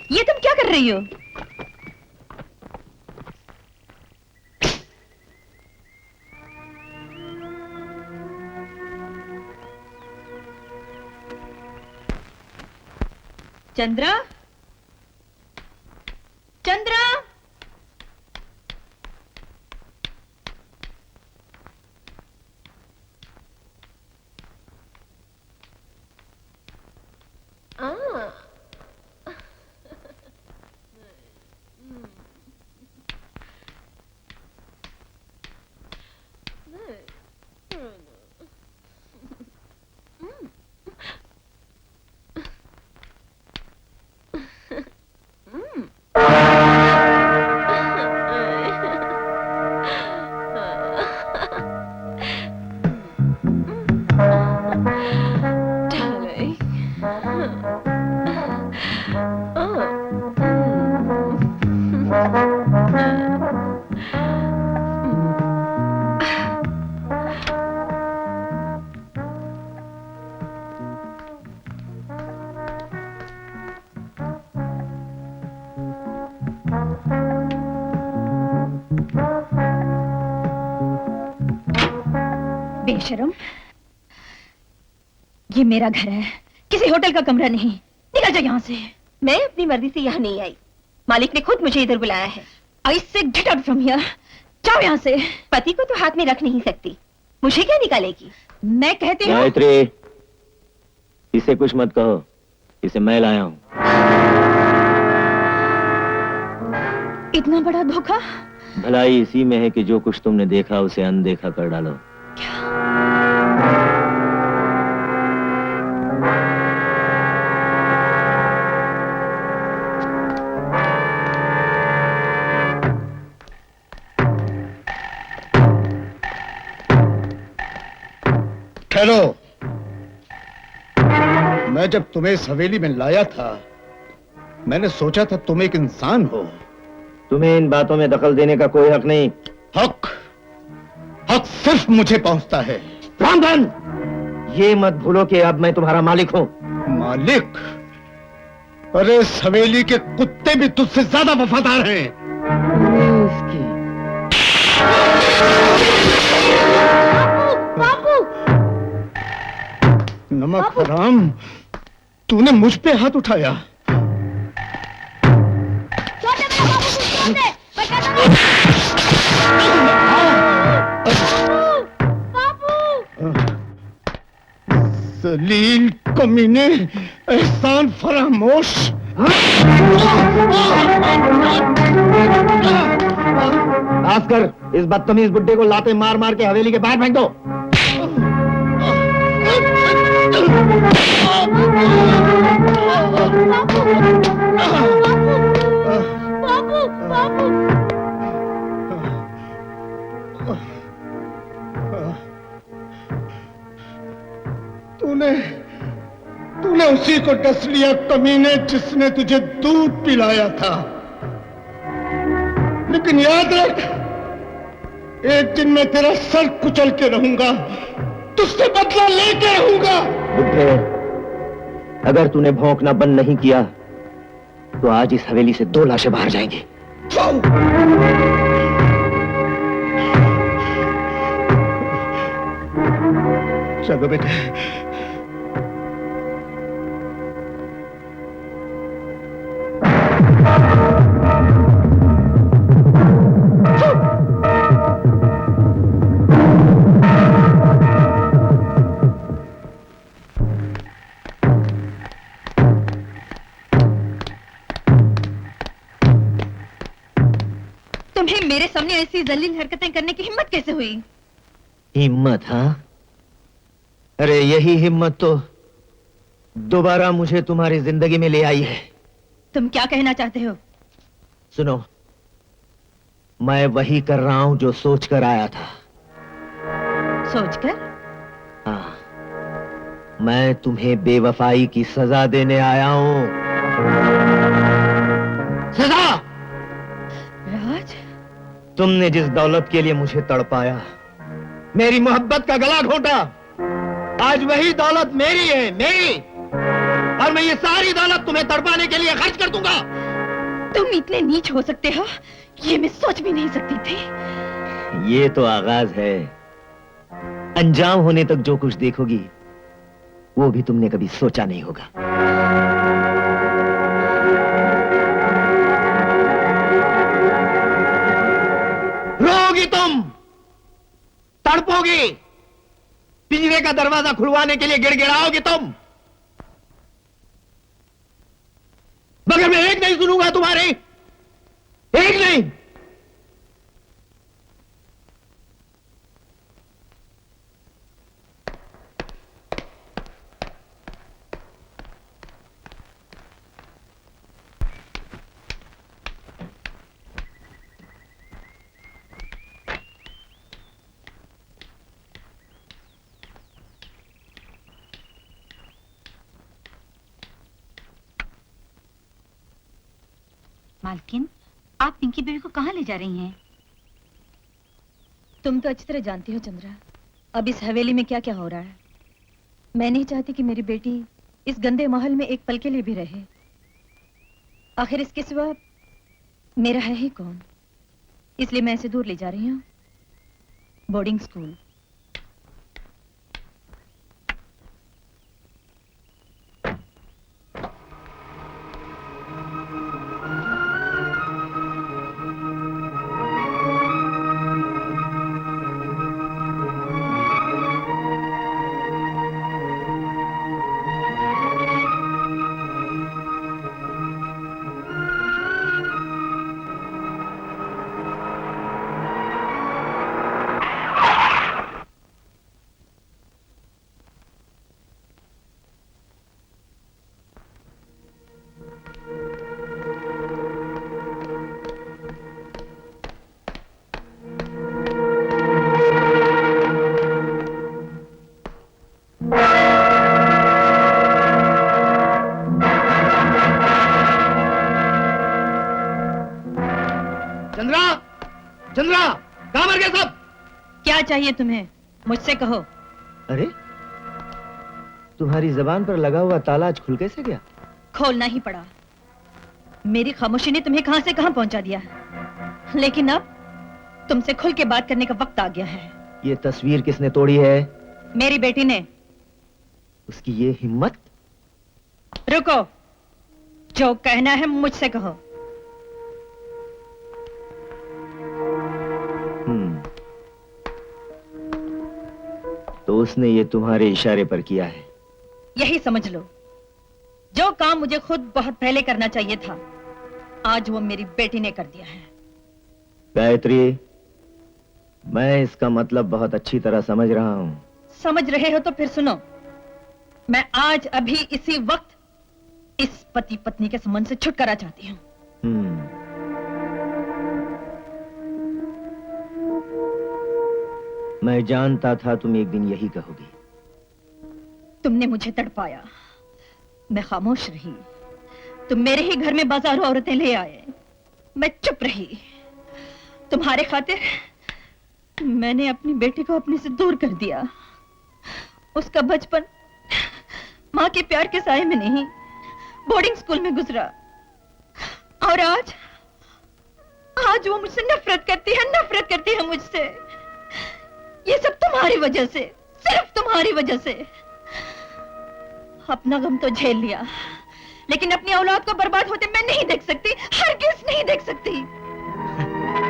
ये तुम क्या कर रही हो? चंद्रा, चंद्रा, बेशरम, ये मेरा घर है, किसी होटल का कमरा नहीं। निकल जा यहाँ से। मैं अपनी मर्जी से यहाँ नहीं आई, मालिक ने खुद मुझे इधर बुलाया है। आई से गेट आउट फ्रॉम हियर, जाओ यहाँ से। पति को तो हाथ में रख नहीं सकती, मुझे क्या निकालेगी? मैं कहती हूँ। गायत्री, इसे कुछ मत कहो, इसे मैं लाया हूँ। इतना बड़ा धोखा? भलाई इसी में है कि जो कुछ तुमने देखा उसे अनदेखा कर डालो। ठहरो, मैं जब तुम्हें इस हवेली में लाया था, मैंने सोचा था तुम एक इंसान हो। तुम्हें इन बातों में दखल देने का कोई हक नहीं। हक सिर्फ मुझे पहुंचता है। ब्राह्मण, ये मत भूलो कि अब मैं तुम्हारा मालिक हूँ। मालिक? अरे इस हवेली के कुत्ते भी तुझसे ज्यादा वफादार हैं। नमक हराम, तूने मुझ पे हाथ उठाया। जलील कमीने, एहसान फरामोश। भास्कर, इस बदतमीज बुड्ढे को लाते मार मार के हवेली के बाहर फेंक दो। तूने उसी को डस लिया कमीने, जिसने तुझे दूध पिलाया था। लेकिन याद रख, एक दिन मैं तेरा सर कुचल के रहूंगा, तुझसे बदला लेके रहूंगा। बुड्ढे, अगर तूने भौंकना बंद नहीं किया तो आज इस हवेली से 2 लाशें बाहर जाएंगी। चलो बेटे। तुम्हें मेरे सामने ऐसी जलील हरकतें करने की हिम्मत कैसे हुई? हिम्मत? हाँ, अरे यही हिम्मत तो दोबारा मुझे तुम्हारी जिंदगी में ले आई है। तुम क्या कहना चाहते हो? सुनो, मैं वही कर रहा हूं जो सोच कर आया था। सोचकर? हाँ, मैं तुम्हें बेवफाई की सजा देने आया हूं। सजा! राज, तुमने जिस दौलत के लिए मुझे तड़पाया, मेरी मोहब्बत का गला घोंटा, आज वही दौलत मेरी है, मेरी। और मैं ये सारी दौलत तुम्हें तड़पाने के लिए खर्च कर दूंगा। तुम इतने नीच हो सकते हो, ये मैं सोच भी नहीं सकती थी। ये तो आगाज है, अंजाम होने तक जो कुछ देखोगी वो भी तुमने कभी सोचा नहीं होगा। रोगी तुम, तड़पोगी, पिंजरे का दरवाजा खुलवाने के लिए गिड़गिड़ाओगी तुम, मगर मैं एक नहीं सुनूंगा तुम्हारी, एक नहीं। मालकिन, आप पिंकी बेबी को कहाँ ले जा रही हैं? तुम तो अच्छी तरह जानती हो चंद्रा, अब इस हवेली में क्या क्या हो रहा है। मैं नहीं चाहती कि मेरी बेटी इस गंदे महल में एक पल के लिए भी रहे। आखिर इसके सिवा मेरा है ही कौन, इसलिए मैं इसे दूर ले जा रही हूँ, बोर्डिंग स्कूल। चंद्रा, कहाँ मर गए सब? क्या चाहिए तुम्हें? मुझसे कहो। अरे तुम्हारी जबान पर लगा हुआ ताला आज खुल कैसे गया? खोलना ही पड़ा। मेरी खामोशी ने तुम्हें कहां से कहां पहुंचा दिया। लेकिन अब तुमसे खुल के बात करने का वक्त आ गया है। ये तस्वीर किसने तोड़ी है? मेरी बेटी ने। उसकी ये हिम्मत? रुको, जो कहना है मुझसे कहो। तो उसने ये तुम्हारे इशारे पर किया है? यही समझ लो। जो काम मुझे खुद बहुत पहले करना चाहिए था, आज वो मेरी बेटी ने कर दिया है। गायत्री, मैं इसका मतलब बहुत अच्छी तरह समझ रहा हूं। समझ रहे हो तो फिर सुनो। मैं आज अभी इसी वक्त इस पति पत्नी के संबंध से छुटकारा चाहती हूँ। मैं जानता था तुम एक दिन यही कहोगी। तुमने मुझे तड़पाया, मैं खामोश रही। तुम मेरे ही घर में बाजारों औरतें ले आए, मैं चुप रही। तुम्हारे खातिर मैंने अपनी बेटी को अपने से दूर कर दिया। उसका बचपन माँ के प्यार के साए में नहीं, बोर्डिंग स्कूल में गुजरा। और आज वो मुझसे नफरत करती है मुझसे। ये सब तुम्हारी वजह से, सिर्फ तुम्हारी वजह से। अपना गम तो झेल लिया, लेकिन अपनी औलाद को बर्बाद होते मैं नहीं देख सकती, हरगिज़ नहीं देख सकती।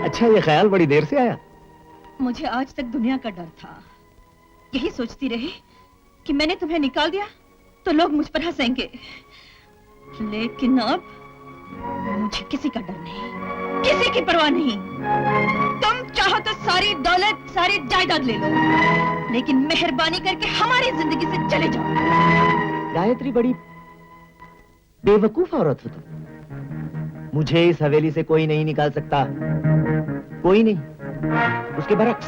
अच्छा, ये ख्याल बड़ी देर से आया? मुझे आज तक दुनिया का डर था। यही सोचती रही कि मैंने तुम्हें निकाल दिया तो लोग मुझ पर हंसेंगे। लेकिन अब मुझे किसी का डर नहीं, किसी की परवाह नहीं। तुम चाहो तो सारी दौलत, सारी जायदाद ले लो, लेकिन मेहरबानी करके हमारी जिंदगी से चले जाओ। गायत्री, बड़ी बेवकूफ औरत हो तुम। मुझे इस हवेली से कोई नहीं निकाल सकता, कोई नहीं। उसके बरक्स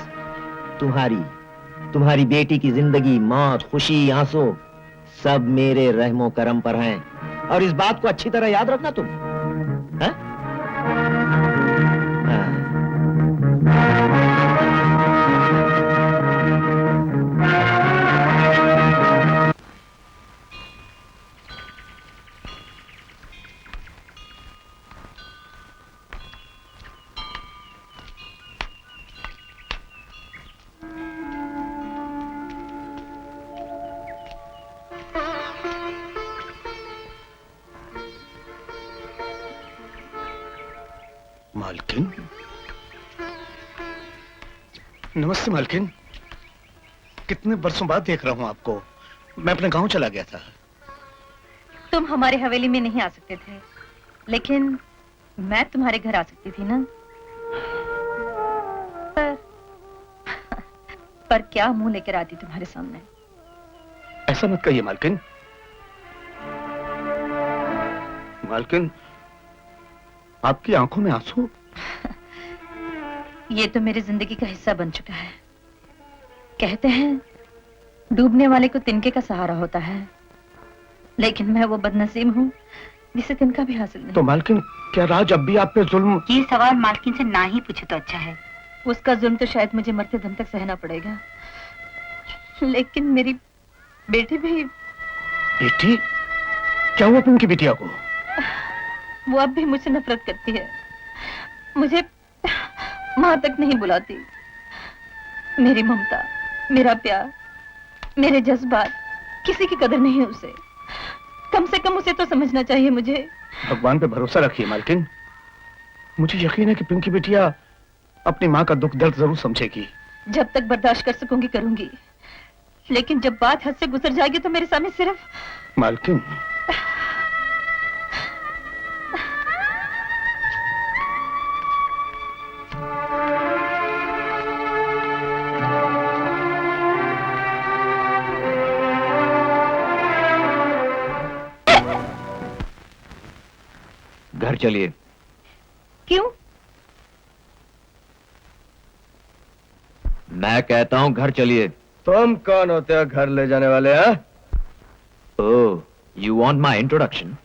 तुम्हारी बेटी की जिंदगी, मौत, खुशी, आंसू सब मेरे रहमो करम पर हैं। और इस बात को अच्छी तरह याद रखना तुम। हाँ? मालकिन, नमस्ते मालकिन। कितने बरसों बाद देख रहा हूँ आपको। मैं अपने गांव चला गया था। तुम हमारे हवेली में नहीं आ सकते थे, लेकिन मैं तुम्हारे घर आ सकती थी ना। पर क्या मुंह लेकर आती तुम्हारे सामने। ऐसा मत कहिए मालकिन। मालकिन, आपकी आंखों में आंसू। ये तो मेरी जिंदगी का हिस्सा बन चुका है। कहते हैं डूबने वाले को तिनके का सहारा होता है, लेकिन मैं वो बदनसीब हूँ जिसे तिनका भी हासिल नहीं। तो मालकिन, क्या राज अब भी आप पे जुल्म? ये सवाल मालकिन से ना ही पूछे तो अच्छा है। उसका जुल्म तो शायद मुझे मरते दम तक सहना पड़ेगा, लेकिन मेरी बेटी भी। बेटी? क्या हुआ पिंकी बिटिया को? वो अब भी मुझसे नफरत करती है, मुझे माँ तक नहीं बुलाती। मेरी ममता, मेरा प्यार, मेरे जज्बात किसी की कदर नहीं है उसे। कम से कम उसे तो समझना चाहिए मुझे। भगवान पे भरोसा रखिए मालकिन। मुझे यकीन है कि पिंकी बिटिया अपनी माँ का दुख दर्द जरूर समझेगी। जब तक बर्दाश्त कर सकूंगी करूंगी, लेकिन जब बात हद से गुजर जाएगी तो मेरे सामने सिर्फ। मालकिन, घर चलिए। क्यों? मैं कहता हूं घर चलिए। तुम कौन होते हो घर ले जाने वाले? हैं? Oh, you want my introduction?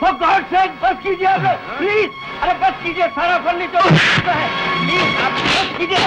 For god sake बस कीजिए आप लोग, प्लीज। अरे बस कीजिए, सारा फर्नीचर है, प्लीज आप बस कीजिए।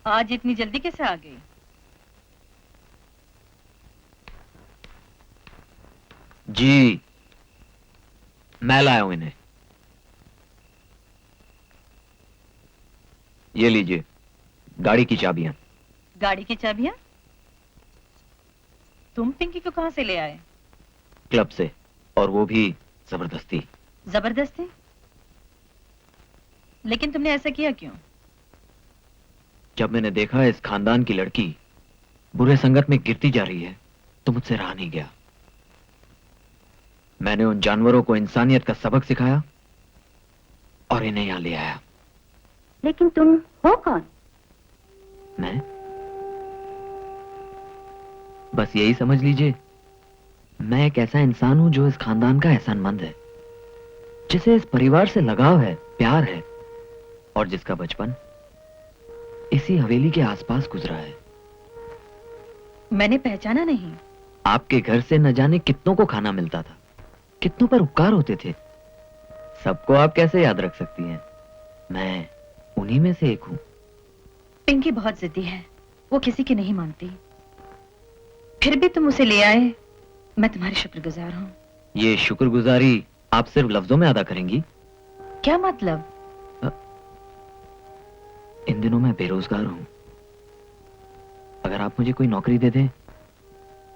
आज इतनी जल्दी कैसे आ गई? जी, मैं लाया हूं इन्हें। ये लीजिए गाड़ी की चाबियां। गाड़ी की चाबियां? तुम पिंकी को कहां से ले आए? क्लब से, और वो भी जबरदस्ती। जबरदस्ती? लेकिन तुमने ऐसा किया क्यों? जब मैंने देखा इस खानदान की लड़की बुरे संगत में गिरती जा रही है तो मुझसे रहा नहीं गया। मैंने उन जानवरों को इंसानियत का सबक सिखाया और इन्हें यहां ले आया। लेकिन तुम हो कौन? मैं बस यही समझ लीजिए, मैं एक ऐसा इंसान हूं जो इस खानदान का एहसानमंद है, जिसे इस परिवार से लगाव है, प्यार है, और जिसका बचपन इसी हवेली के आसपास गुजरा है। मैंने पहचाना नहीं। आपके घर से न जाने कितनों को खाना मिलता था, कितनों पर उपकार होते थे। सबको आप कैसे याद रख सकती हैं? मैं उन्हीं में से एक हूं। पिंकी बहुत जिद्दी है, वो किसी की नहीं मानती। फिर भी तुम उसे ले आए, मैं तुम्हारी शुक्रगुजार हूं। ये शुक्रगुजारी आप सिर्फ लफ्जों में अदा करेंगी? क्या मतलब? इन दिनों मैं बेरोजगार हूं। अगर आप मुझे कोई नौकरी दे दें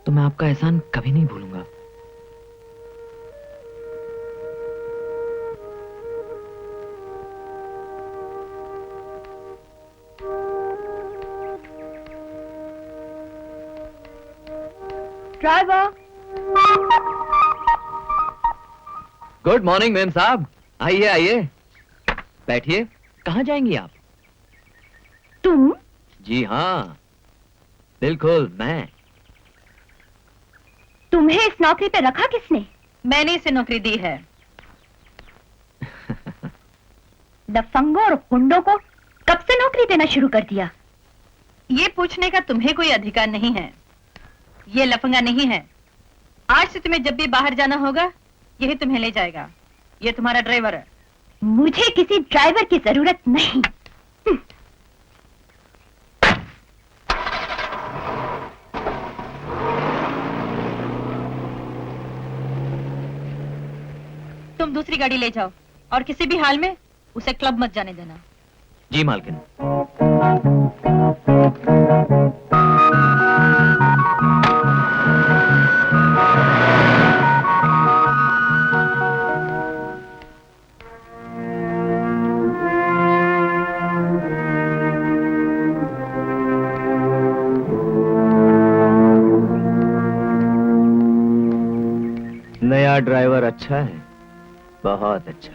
तो मैं आपका एहसान कभी नहीं भूलूंगा। ड्राइवर। गुड मॉर्निंग मेम साहब, आइए आइए, बैठिए। कहाँ जाएंगी आप? तुम? जी हाँ, बिल्कुल मैं। तुम्हें इस नौकरी पे रखा किसने? मैंने इसे नौकरी दी है। दफंगों और गुंडों को कब से नौकरी देना शुरू कर दिया? ये पूछने का तुम्हें कोई अधिकार नहीं है। ये लफंगा नहीं है। आज से तुम्हें जब भी बाहर जाना होगा, यही तुम्हें ले जाएगा। ये तुम्हारा ड्राइवर है। मुझे किसी ड्राइवर की जरूरत नहीं। तुम दूसरी गाड़ी ले जाओ और किसी भी हाल में उसे क्लब मत जाने देना। जी मालकिन। नया ड्राइवर अच्छा है, बहुत अच्छा।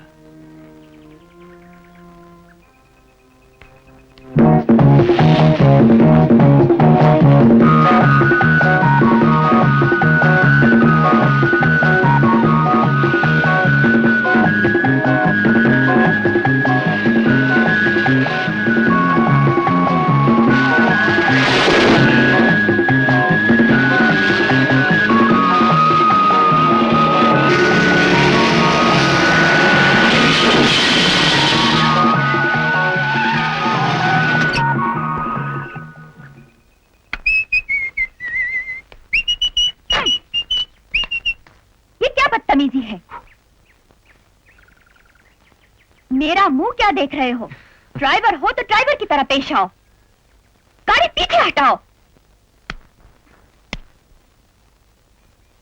बदतमीजी है। मेरा मुंह क्या देख रहे हो? ड्राइवर हो तो ड्राइवर की तरह पेश आओ। गाड़ी पीछे हटाओ।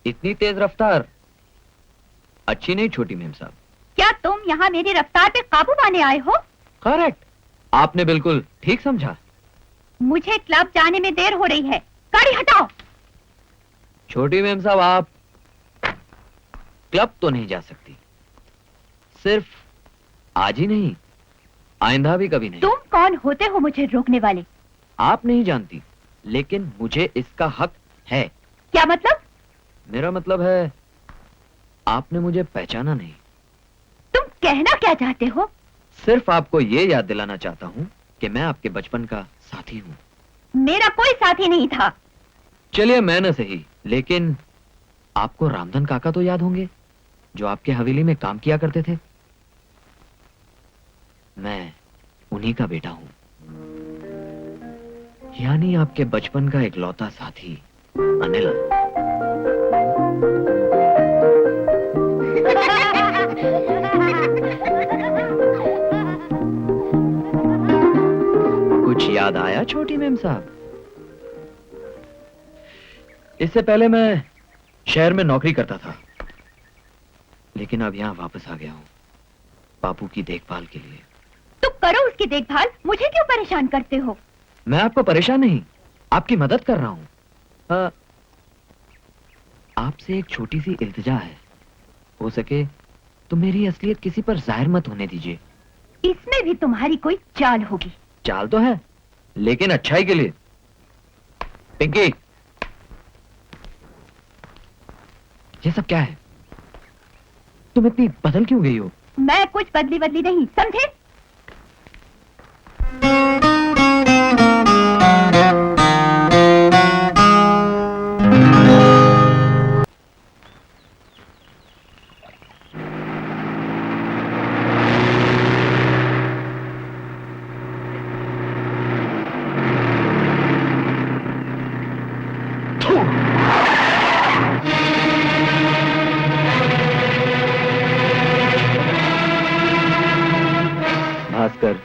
इतनी तेज रफ्तार अच्छी नहीं छोटी मेम साहब। क्या तुम यहाँ मेरी रफ्तार पे काबू पाने आए हो? करेक्ट, आपने बिल्कुल ठीक समझा। मुझे क्लब जाने में देर हो रही है, गाड़ी हटाओ। छोटी मैम साहब, आप क्लब तो नहीं जा सकती, सिर्फ आज ही नहीं, आइंदा भी कभी नहीं। तुम कौन होते हो मुझे रोकने वाले? आप नहीं जानती, लेकिन मुझे इसका हक है। क्या मतलब? मेरा मतलब है आपने मुझे पहचाना नहीं। तुम कहना क्या चाहते हो? सिर्फ आपको ये याद दिलाना चाहता हूँ कि मैं आपके बचपन का साथी हूँ। मेरा कोई साथी नहीं था। चलिए मैं न सही, लेकिन आपको रामधन काका तो याद होंगे, जो आपके हवेली में काम किया करते थे। मैं उन्हीं का बेटा हूँ, यानी आपके बचपन का इकलौता साथी अनिल। कुछ याद आया छोटी मैम साहब? इससे पहले मैं शहर में नौकरी करता था, लेकिन अब यहाँ वापस आ गया हूँ बापू की देखभाल के लिए। तुम करो उसकी देखभाल, मुझे क्यों परेशान करते हो? मैं आपको परेशान नहीं, आपकी मदद कर रहा हूँ। आपसे एक छोटी सी इल्तिजा है, हो सके तो मेरी असलियत किसी पर जाहिर मत होने दीजिए। इसमें भी तुम्हारी कोई चाल होगी। चाल तो है, लेकिन अच्छाई के लिए। पिंकी, ये सब क्या है? तुम इतनी बदल क्यों गई हो? मैं कुछ बदली बदली नहीं, समझे? भास्कर,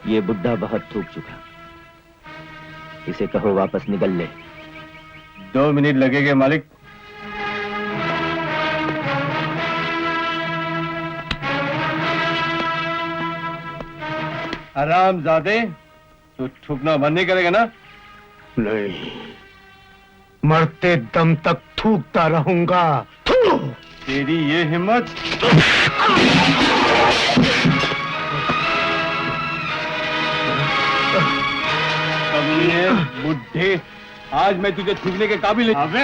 ये बुड्ढा बहुत थूक चुका, इसे कहो वापस निकल ले। 2 मिनट लगेंगे मालिक। हरामजादे, तू थूकना बंद नहीं करेगा ना? नहीं, मरते दम तक थूकता रहूंगा। तेरी ये हिम्मत? कमीने, बुड्ढे, आज मैं तुझे थूकने के काबिल। अबे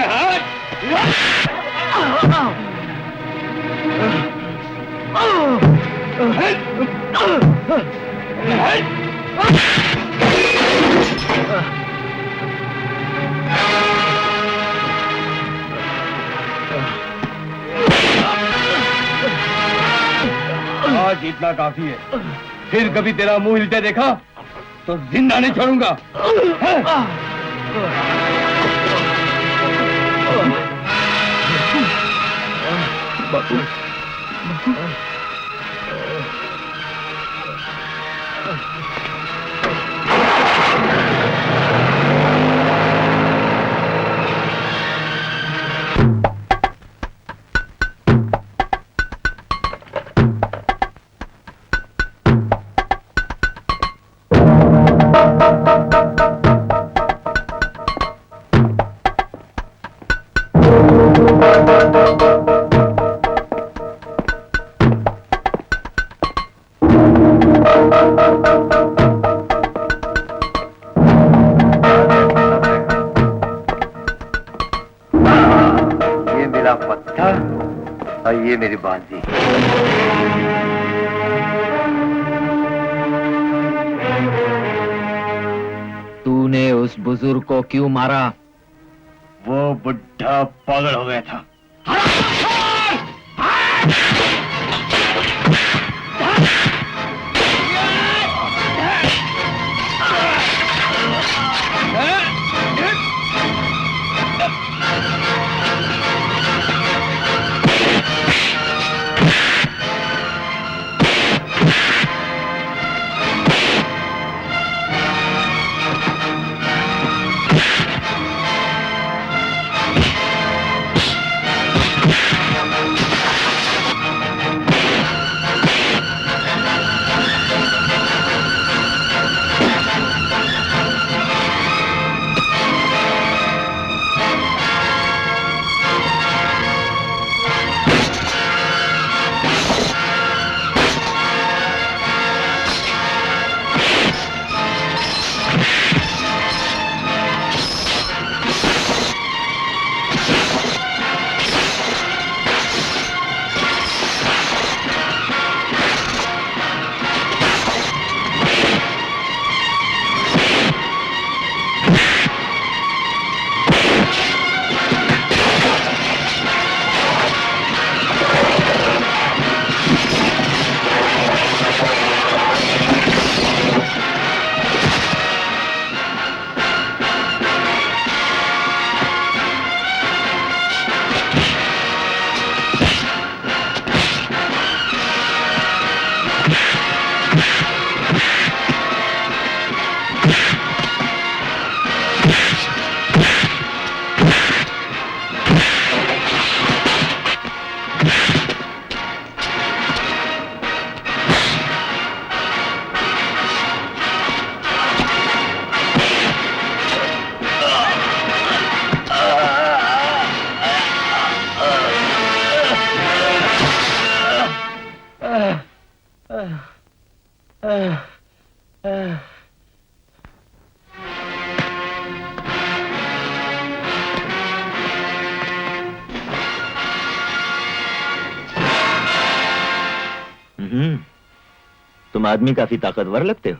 आज इतना काफी है, फिर कभी तेरा मुंह हिलते देखा तो जिंदा नहीं छोड़ूंगा। बापू, ये मेरी बांधी। तूने उस बुजुर्ग को क्यों मारा? वो बुढ़ा पागल हो गया था। तुम आदमी काफी ताकतवर लगते हो।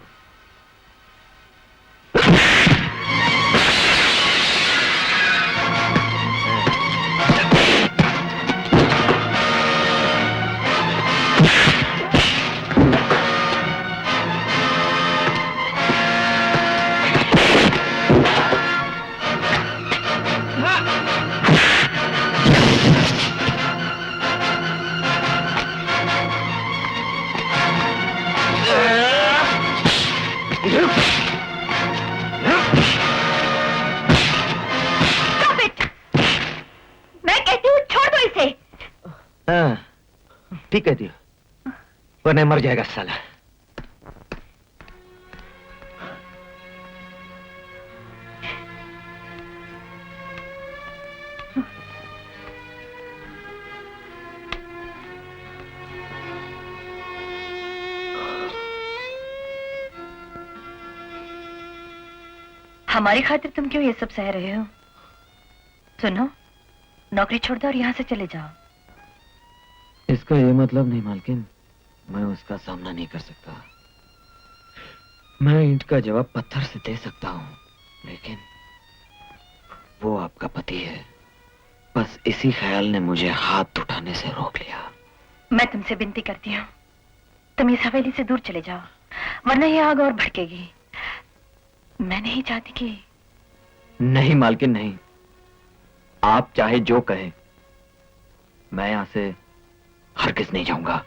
ठीक है दियो, वरना मर जाएगा साला। हमारी खातिर तुम क्यों ये सब सह रहे हो? सुनो, नौकरी छोड़ दो और यहाँ से चले जाओ। इसका ये मतलब नहीं मालकिन, मैं उसका सामना नहीं कर सकता। मैं ईंट का जवाब पत्थर से दे सकता हूँ, लेकिन वो आपका पति है। बस इसी ख्याल ने मुझे हाथ उठाने से रोक लिया। मैं तुमसे विनती करती हूँ, तुम इस हवेली से दूर चले जाओ, वरना ये आग और भड़केगी। मैं नहीं चाहती कि... नहीं मालकिन नहीं, आप चाहे जो कहें, मैं यहां से हरगिज़ नहीं जाऊंगा।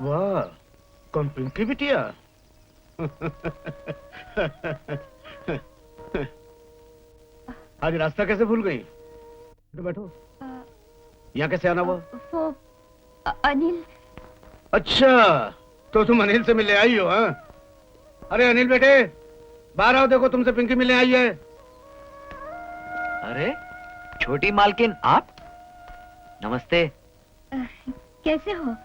वाह, कौन पिंकी बिटिया? आज रास्ता कैसे भूल गई? बैठो। यहाँ कैसे आना हुआ? वो अनिल। अच्छा, तो तुम अनिल से मिलने आई हो? हाँ? अरे अनिल बेटे, बाहर आओ, देखो तुमसे पिंकी मिलने आई है। अरे छोटी मालकिन, आप? नमस्ते। कैसे हो?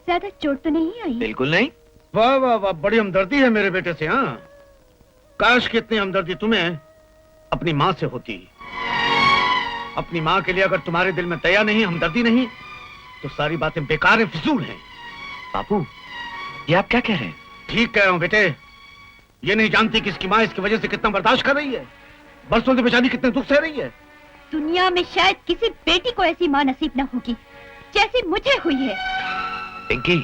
ज्यादा चोट तो नहीं आई? बिल्कुल नहीं। वाह वाह वाह, बड़ी हमदर्दी है मेरे बेटे से। हाँ, काश कि इतनी हमदर्दी तुम्हें अपनी माँ से होती। अपनी माँ के लिए अगर तुम्हारे दिल में दया नहीं, हमदर्दी नहीं, तो सारी बातें बेकार हैं, फिजूल हैं। बापू, ये आप क्या कह रहे हैं? ठीक कह रहा हूँ बेटे। ये नहीं जानती कि इसकी माँ इसकी वजह से कितना बर्दाश्त कर रही है, बरसों से बेचारी कितने दुख सह रही है। दुनिया में शायद किसी बेटी को ऐसी माँ नसीब न होगी जैसी मुझे हुई है। पिंकी,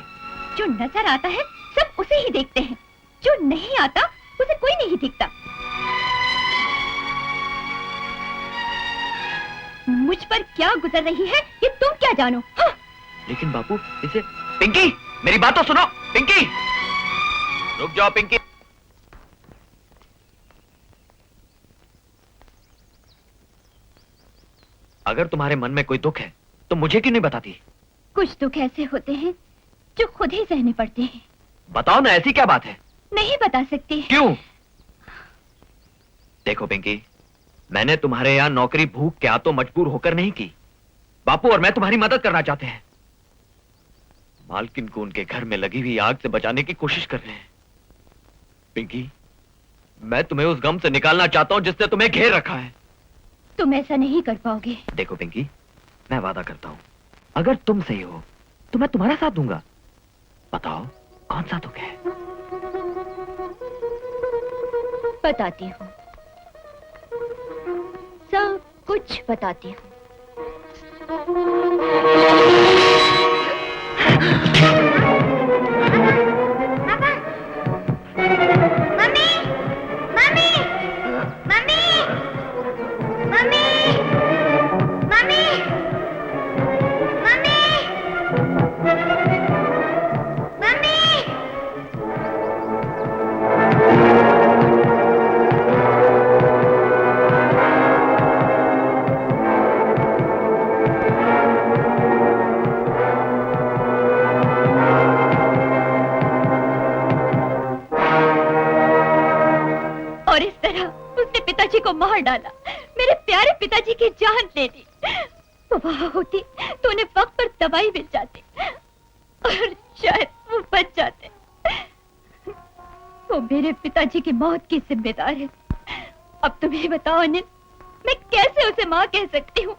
जो नजर आता है सब उसे ही देखते हैं, जो नहीं आता उसे कोई नहीं देखता। मुझ पर क्या गुजर रही है ये तुम क्या जानो? हाँ? लेकिन बापू, इसे... पिंकी, मेरी बात तो सुनो। पिंकी, रुक जाओ पिंकी। अगर तुम्हारे मन में कोई दुख है तो मुझे क्यों नहीं बताती? कुछ दुख ऐसे होते हैं जो खुद ही सहने पड़ते हैं। बताओ ना, ऐसी क्या बात है? नहीं बता सकती। क्यों? देखो पिंकी, मैंने तुम्हारे यहाँ नौकरी भूख के हाथों मजबूर होकर नहीं की। बापू और मैं तुम्हारी मदद करना चाहते हैं। मालकिन को उनके घर में लगी हुई आग से बचाने की कोशिश कर रहे हैं। पिंकी, मैं तुम्हें उस गम से निकालना चाहता हूं जिसने तुम्हें घेर रखा है। तुम ऐसा नहीं कर पाओगे। देखो पिंकी, मैं वादा करता हूं, अगर तुम सही हो तो मैं तुम्हारा साथ दूंगा। बताओ कौन सा दुख है? बताती हूँ, सब कुछ बताती हूँ। और इस तरह उसने पिताजी को मार डाला, मेरे प्यारे पिताजी की जान ले ली। वो वहां होती तो उन्हें वक्त पर दवाई मिल जाती और शायद वो बच जाते। वो मेरे पिताजी की मौत की जिम्मेदार है। अब तुम ही बताओ अनिल, मैं कैसे उसे माँ कह सकती हूँ,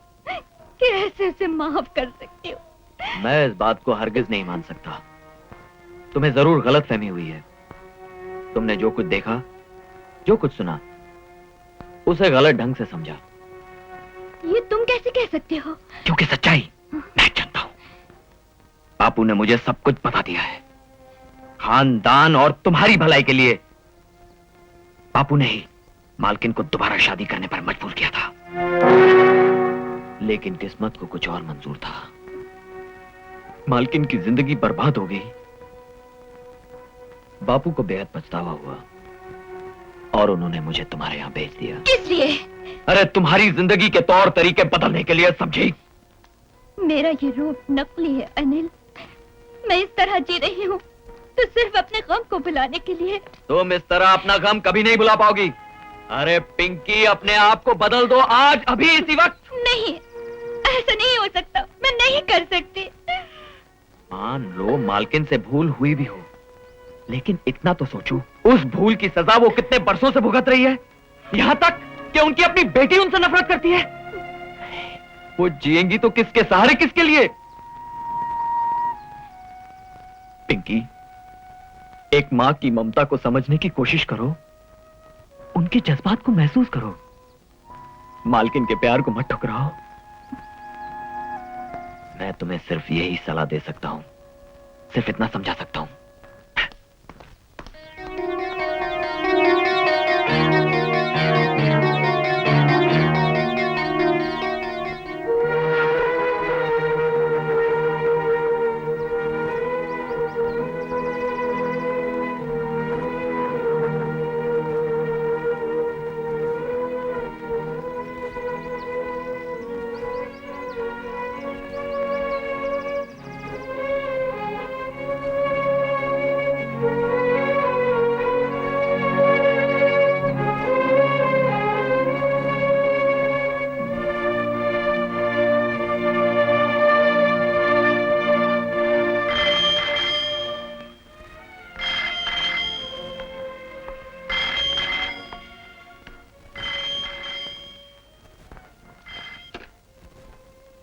कैसे उसे माफ कर सकती हूँ? मैं इस बात को हरगिज नहीं मान सकता। तुम्हें जरूर गलतफहमी हुई है। तुमने जो कुछ देखा, जो कुछ सुना, उसे गलत ढंग से समझा। ये तुम कैसे कह सकते हो? क्योंकि सच्चाई मैं जानता हूं। बापू ने मुझे सब कुछ बता दिया है, खानदान और तुम्हारी भलाई के लिए। बापू ने ही मालकिन को दोबारा शादी करने पर मजबूर किया था, लेकिन किस्मत को कुछ और मंजूर था। मालकिन की जिंदगी बर्बाद हो गई। बापू को बेहद पछतावा हुआ और उन्होंने मुझे तुम्हारे यहां भेज दिया। किस लिए? अरे तुम्हारी जिंदगी के तौर तरीके बदलने के लिए, समझी? मेरा ये रूप नकली है अनिल। मैं इस तरह जी रही हूँ तो सिर्फ अपने गम को भुलाने के लिए। तुम इस तरह अपना गम कभी नहीं भुला पाओगी। अरे पिंकी, अपने आप को बदल दो आज, अभी, इसी वक्त। नहीं, ऐसा नहीं हो सकता। मैं नहीं कर सकती। मान लो मालकिन से भूल हुई भी हो, लेकिन इतना तो सोचो, उस भूल की सजा वो कितने बरसों से भुगत रही है, यहाँ तक कि उनकी अपनी बेटी उनसे नफरत करती है। वो जिएंगी तो किसके सहारे, किसके लिए? पिंकी, एक मां की ममता को समझने की कोशिश करो, उनके जज्बात को महसूस करो। मालकिन के प्यार को मत ठुकराओ। मैं तुम्हें सिर्फ यही सलाह दे सकता हूं, सिर्फ इतना समझा सकता हूं।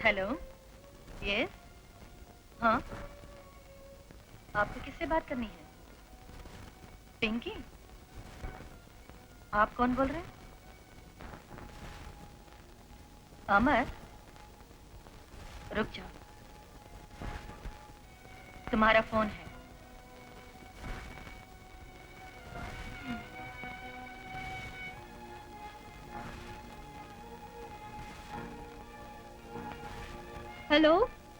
हेलो, यस, हाँ, आपको किससे बात करनी है? पिंकी, आप कौन बोल रहे हैं? अमर, रुक जाओ, तुम्हारा फोन है। Hello,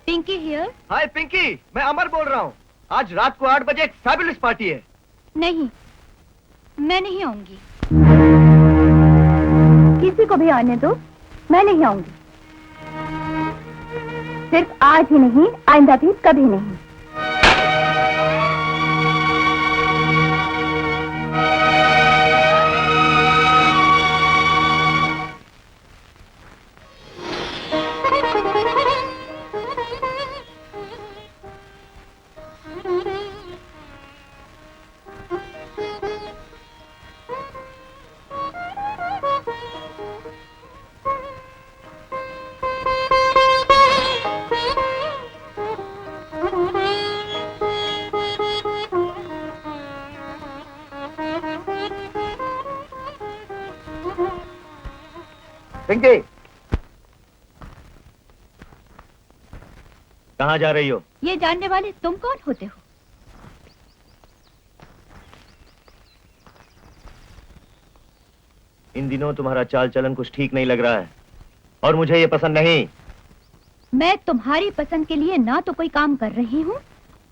Pinky here. Hi Pinky, मैं अमर बोल रहा हूँ। आज रात को 8 बजे एक फैबुलस पार्टी है। नहीं, मैं नहीं आऊंगी। किसी को भी आने दो, मैं नहीं आऊंगी। सिर्फ आज ही नहीं, आइंदा भी कभी नहीं। पिंकी, कहाँ जा रही हो? ये जानने वाले तुम कौन होते हो? इन दिनों तुम्हारा चाल चलन कुछ ठीक नहीं लग रहा है और मुझे ये पसंद नहीं। मैं तुम्हारी पसंद के लिए ना तो कोई काम कर रही हूँ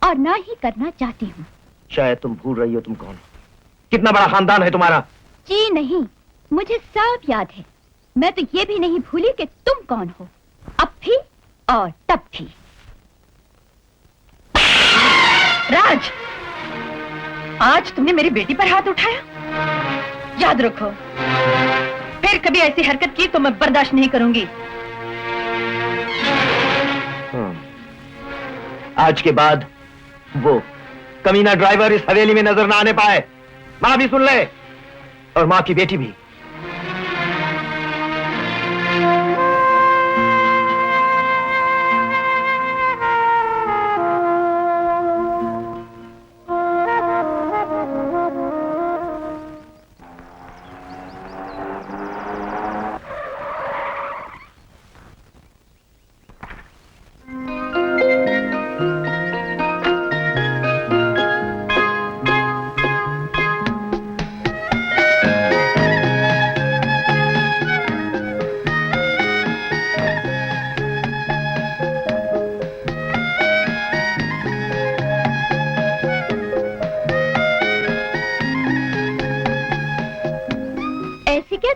और ना ही करना चाहती हूँ। शायद तुम भूल रही हो तुम कौन हो। कितना बड़ा खानदान है तुम्हारा। जी नहीं, मुझे सब याद है। मैं तो ये भी नहीं भूली कि तुम कौन हो, अब भी और तब भी। राज, आज तुमने मेरी बेटी पर हाथ उठाया? याद रखो, फिर कभी ऐसी हरकत की तो मैं बर्दाश्त नहीं करूंगी। आज के बाद वो कमीना ड्राइवर इस हवेली में नजर ना आने पाए। माँ भी सुन ले, और माँ की बेटी भी।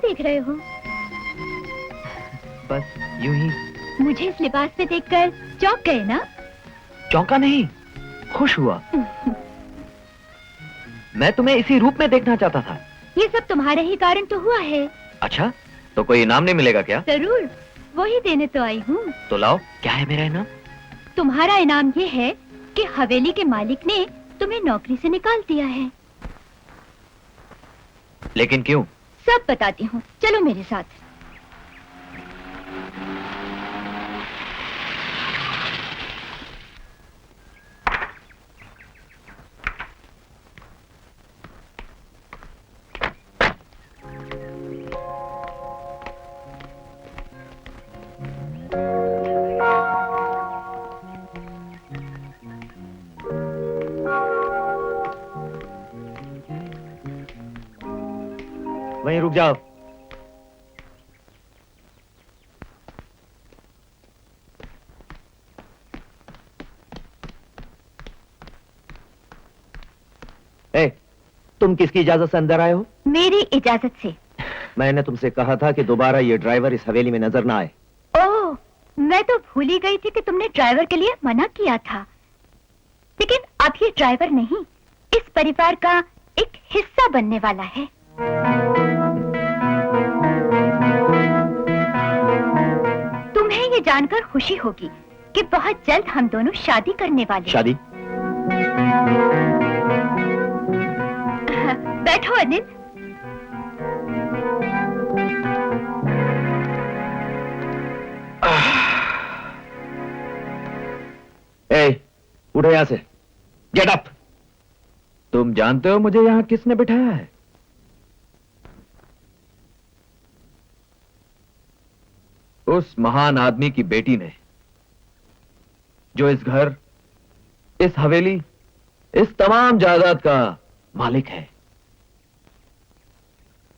देख रहे हो? बस यूं ही। मुझे इस लिबास में देखकर चौंक गए ना? चौंका नहीं, खुश हुआ। मैं तुम्हें इसी रूप में देखना चाहता था। ये सब तुम्हारे ही कारण तो हुआ है। अच्छा, तो कोई इनाम नहीं मिलेगा क्या? जरूर, वही देने तो आई हूँ। तो लाओ, क्या है मेरा इनाम? तुम्हारा इनाम ये है कि हवेली के मालिक ने तुम्हें नौकरी से निकाल दिया है। लेकिन क्यों? सब बताती हूँ, चलो मेरे साथ। वहीं रुक जाओ। तुम किसकी इजाजत से अंदर आए हो? मेरी इजाजत से। मैंने तुमसे कहा था कि दोबारा ये ड्राइवर इस हवेली में नजर ना आए। ओह, मैं तो भूल ही गई थी कि तुमने ड्राइवर के लिए मना किया था। लेकिन अब ये ड्राइवर नहीं, इस परिवार का एक हिस्सा बनने वाला है। तुम्हें ये जानकर खुशी होगी कि बहुत जल्द हम दोनों शादी करने वाले। शादी? बैठो अनिल। उठो यहां से। Get up. तुम जानते हो मुझे यहां किसने बिठाया है? उस महान आदमी की बेटी ने, जो इस घर, इस हवेली, इस तमाम जायदाद का मालिक है।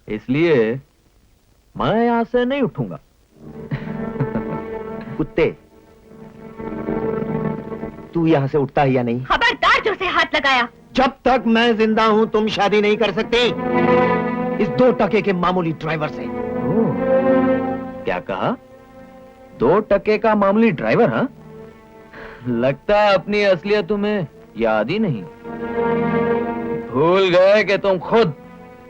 इसलिए मैं यहां से नहीं उठूंगा। कुत्ते, तू यहां से उठता है या नहीं? खबरदार जो से हाथ लगाया। जब तक मैं जिंदा हूं तुम शादी नहीं कर सकते इस 2 टके के मामूली ड्राइवर से। क्या कहा? 2 टके का मामूली ड्राइवर? हाँ, लगता है अपनी असलियत तुम्हें याद ही नहीं। भूल गए कि तुम खुद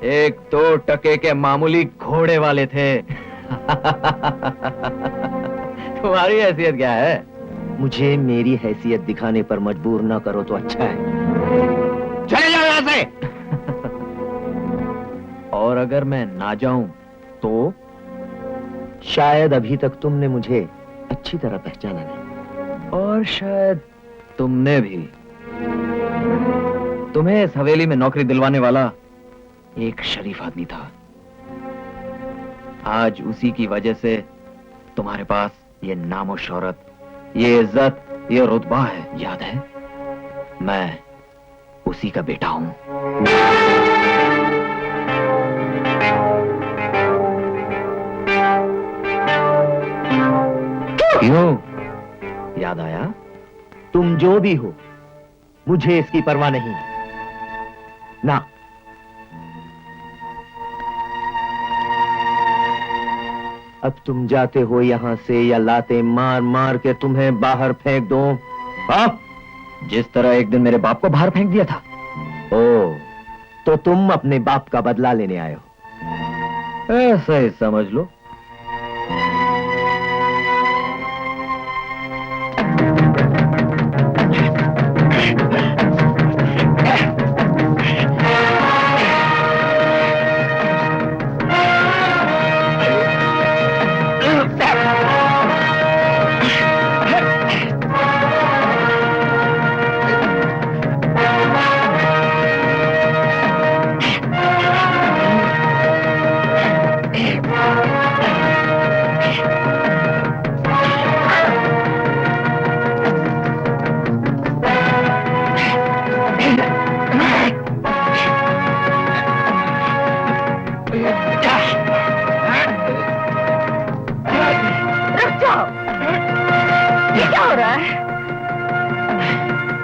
एक 2 टके के मामूली घोड़े वाले थे। तुम्हारी हैसियत क्या है? मुझे मेरी हैसियत दिखाने पर मजबूर ना करो तो अच्छा है। चले जाओ यहां से। और अगर मैं ना जाऊं तो? शायद अभी तक तुमने मुझे अच्छी तरह पहचाना नहीं, और शायद तुमने भी। तुम्हें इस हवेली में नौकरी दिलवाने वाला एक शरीफ आदमी था। आज उसी की वजह से तुम्हारे पास ये नामो शोहरत, ये इज्जत, ये रुतबा है। याद है, मैं उसी का बेटा हूं। क्यों? याद आया? तुम जो भी हो, मुझे इसकी परवाह नहीं ना। अब तुम जाते हो यहां से या लाते मार मार के तुम्हें बाहर फेंक दो? हाँ? जिस तरह एक दिन मेरे बाप को बाहर फेंक दिया था। ओ, तो तुम अपने बाप का बदला लेने आए हो? ऐसा ही समझ लो।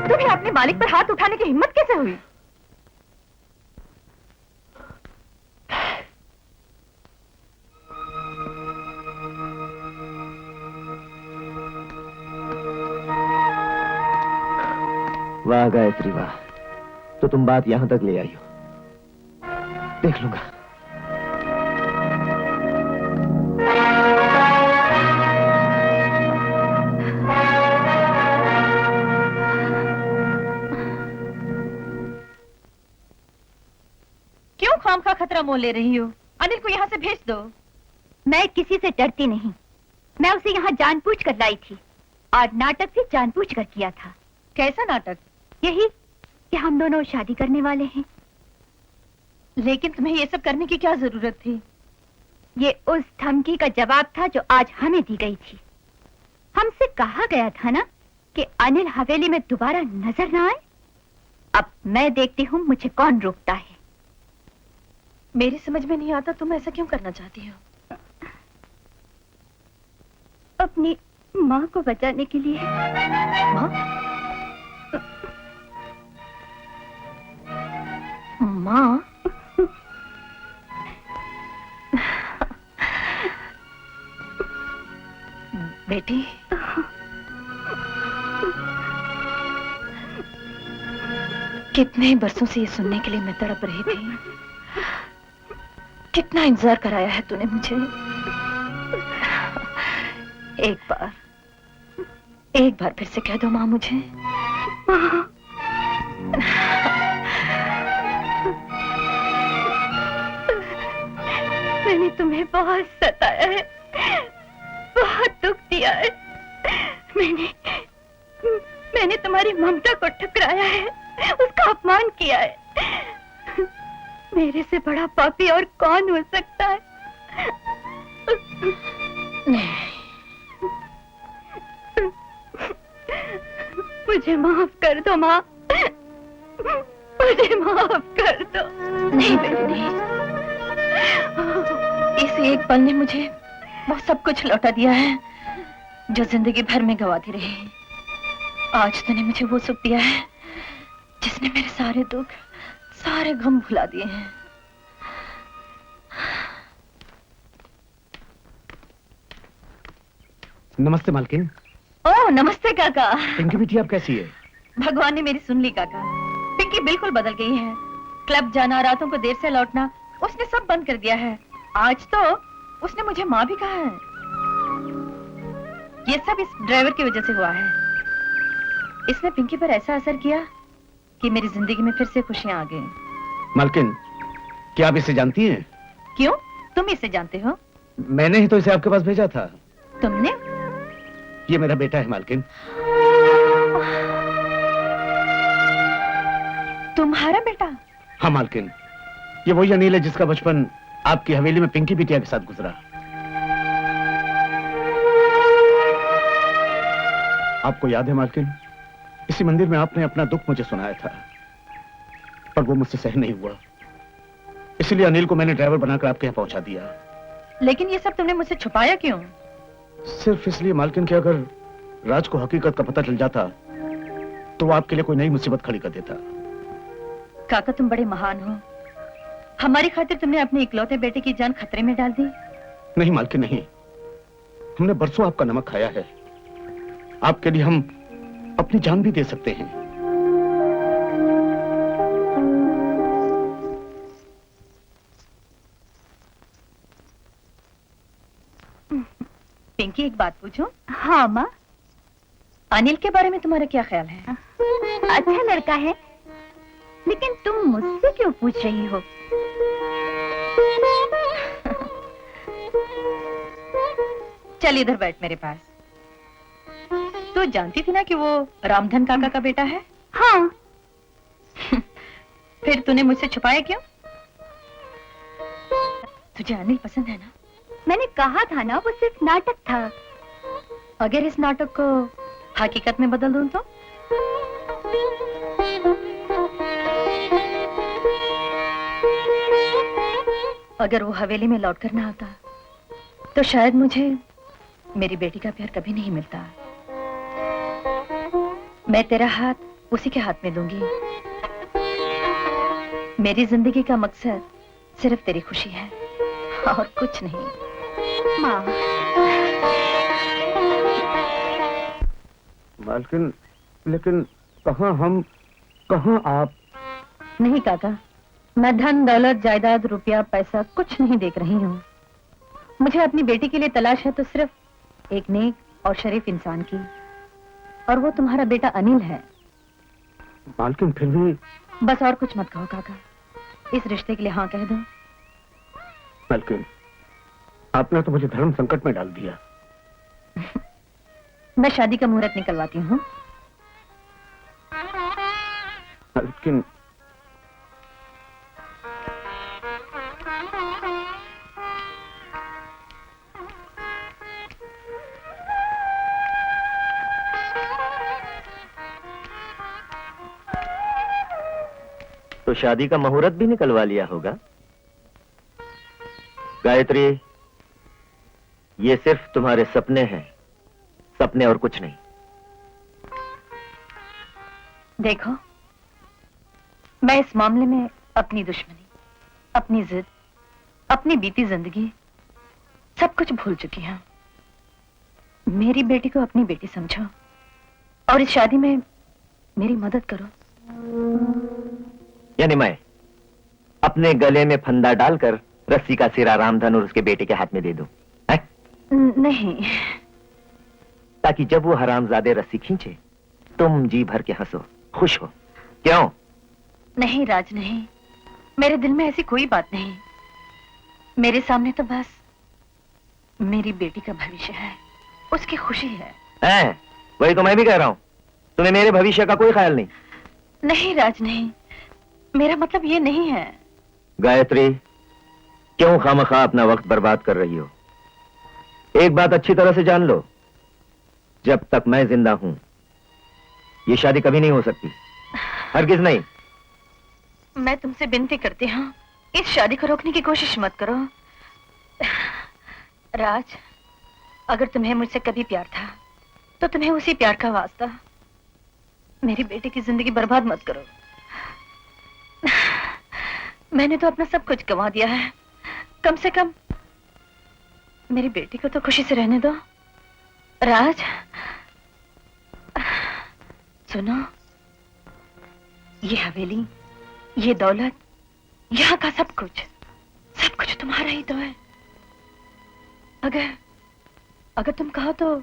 तुम्हें अपने मालिक पर हाथ उठाने की हिम्मत कैसे हुई? वाह गायत्री वाह, तो तुम बात यहां तक ले आई हो। देख लूंगा। क्यों खाम खा खतरा मोल ले रही हो? अनिल को यहाँ से भेज दो। मैं किसी से डरती नहीं। मैं उसे यहाँ जानबूझ कर लाई थी और नाटक भी जानबूझ कर किया था। कैसा नाटक? यही कि हम दोनों शादी करने वाले हैं। लेकिन तुम्हें ये सब करने की क्या जरूरत थी? ये उस धमकी का जवाब था जो आज हमें दी गई थी। हमसे कहा गया था ना कि अनिल हवेली में दोबारा नजर ना आए। अब मैं देखती हूँ मुझे कौन रोकता है। मेरी समझ में नहीं आता तुम ऐसा क्यों करना चाहती हो? अपनी माँ को बचाने के लिए। माँ? माँ? बेटी, कितने बरसों से ये सुनने के लिए मैं तड़प रही थी। कितना इंतजार कराया है तूने मुझे। एक बार फिर से कह दो माँ मुझे। मैंने तुम्हें बहुत सताया है, बहुत दुख दिया है। मैंने तुम्हारी ममता को ठुकराया है, उसका अपमान किया है। मेरे से बड़ा पापी और कौन हो सकता है? नहीं, मुझे माफ कर दो माँ, मुझे माफ कर दो। नहीं बेटी नहीं। इस एक पल ने मुझे वो सब कुछ लौटा दिया है जो जिंदगी भर में गवाती रही। आज तूने मुझे वो सुख दिया है जिसने मेरे सारे दुख, सारे गम भुला दिए हैं। नमस्ते मालकिन। ओह नमस्ते काका। पिंकी बिटिया आप कैसी है? भगवान ने मेरी सुन ली काका। पिंकी बिल्कुल बदल गई है। क्लब जाना, रातों को देर से लौटना, उसने सब बंद कर दिया है। आज तो उसने मुझे माँ भी कहा है। ये सब इस ड्राइवर की वजह से हुआ है। इसने पिंकी पर ऐसा असर किया कि मेरी जिंदगी में फिर से खुशियां आ गई। मालकिन, क्या आप इसे जानती हैं? क्यों? तुम इसे जानते हो? मैंने ही तो इसे आपके पास भेजा था। तुमने? ये मेरा बेटा है मालकिन। तुम्हारा बेटा? हाँ मालकिन, ये वही अनिल है जिसका बचपन आपकी हवेली में पिंकी बिटिया के साथ गुजरा। आपको याद है मालकिन, इसी मंदिर में आपने अपना दुख मुझे सुनाया था, पर वो मुझसे सहन नहीं हुआ। इसलिए अनिल को मैंने ड्राइवर बनाकर आपके यहाँ पहुंचा दिया। लेकिन ये सब तुमने मुझसे छुपाया क्यों? सिर्फ इसलिए मालकिन कि अगर राज को हकीकत का पता चल जाता तो वो आपके लिए कोई नई मुसीबत खड़ी कर देता। काका तुम बड़े महान हो। हमारी खातिर तुमने अपने इकलौते बेटे की जान खतरे में डाल दी। नहीं मालकिन नहीं, हमने बरसों आपका नमक खाया है। आपके लिए हम अपनी जान भी दे सकते हैं। पिंकी, एक बात पूछूं? हाँ माँ। अनिल के बारे में तुम्हारा क्या ख्याल है? अच्छा लड़का है, लेकिन तुम मुझसे क्यों पूछ रही हो? चल इधर बैठ मेरे पास। तू जानती थी ना कि वो रामधन काका का बेटा है? हाँ। फिर तूने मुझसे छुपाया क्यों? तुझे अनिल पसंद है ना? मैंने कहा था ना वो सिर्फ नाटक था। अगर इस नाटक को हकीकत में बदल दूं तो? अगर वो हवेली में लौट कर ना आता तो शायद मुझे मेरी बेटी का प्यार कभी नहीं मिलता। मैं तेरा हाथ उसी के हाथ में दूंगी। मेरी जिंदगी का मकसद सिर्फ तेरी खुशी है और कुछ नहीं। माँ। मालकिन, लेकिन कहाँ हम, कहाँ आप? नहीं काका, मैं धन दौलत जायदाद रुपया पैसा कुछ नहीं देख रही हूँ। मुझे अपनी बेटी के लिए तलाश है तो सिर्फ एक नेक और शरीफ इंसान की, और वो तुम्हारा बेटा अनिल है। मालकिन फिर भी। बस और कुछ मत कहो काका, इस रिश्ते के लिए हाँ कह दो। मालकिन, आपने तो मुझे धर्म संकट में डाल दिया। मैं शादी का मुहूर्त निकलवाती हूँ। मालकिन, तो शादी का मुहूर्त भी निकलवा लिया होगा। गायत्री, ये सिर्फ तुम्हारे सपने हैं, सपने और कुछ नहीं। देखो, मैं इस मामले में अपनी दुश्मनी, अपनी जिद, अपनी बीती जिंदगी सब कुछ भूल चुकी हूं। मेरी बेटी को अपनी बेटी समझो और इस शादी में मेरी मदद करो। यानी मैं अपने गले में फंदा डालकर रस्सी का सिरा रामधन और उसके बेटे के हाथ में दे दूं? नहीं, ताकि जब वो हरामजादे रस्सी खींचे तुम जी भर के हंसो, खुश हो। क्यों? नहीं राज, नहीं, मेरे दिल में ऐसी कोई बात नहीं। मेरे सामने तो बस मेरी बेटी का भविष्य है, उसकी खुशी है। वही तो मैं भी कह रहा हूं, तुम्हें मेरे भविष्य का कोई ख्याल नहीं। नहीं राज, नहीं, मेरा मतलब ये नहीं है। गायत्री, क्यों खामखा अपना वक्त बर्बाद कर रही हो? एक बात अच्छी तरह से जान लो, जब तक मैं जिंदा हूं ये शादी कभी नहीं हो सकती, हरगिज नहीं। मैं तुमसे विनती करती हूँ, इस शादी को रोकने की कोशिश मत करो। राज, अगर तुम्हें मुझसे कभी प्यार था तो तुम्हें उसी प्यार का वास्ता। मेरी बेटी की जिंदगी बर्बाद मत करो। मैंने तो अपना सब कुछ गंवा दिया है, कम से कम मेरी बेटी को तो खुशी से रहने दो। राज, सुनो, ये हवेली, ये दौलत, यहाँ का सब कुछ तुम्हारा ही तो है। अगर तुम कहो तो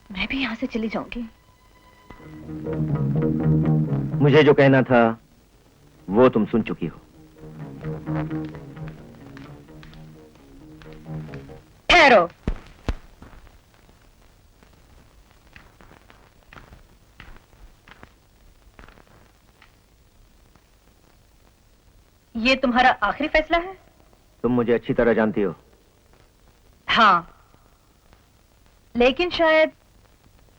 मैं भी यहाँ से चली जाऊंगी। मुझे जो कहना था वो तुम सुन चुकी हो। ठहरो। ये तुम्हारा आखिरी फैसला है? तुम मुझे अच्छी तरह जानती हो। हाँ, लेकिन शायद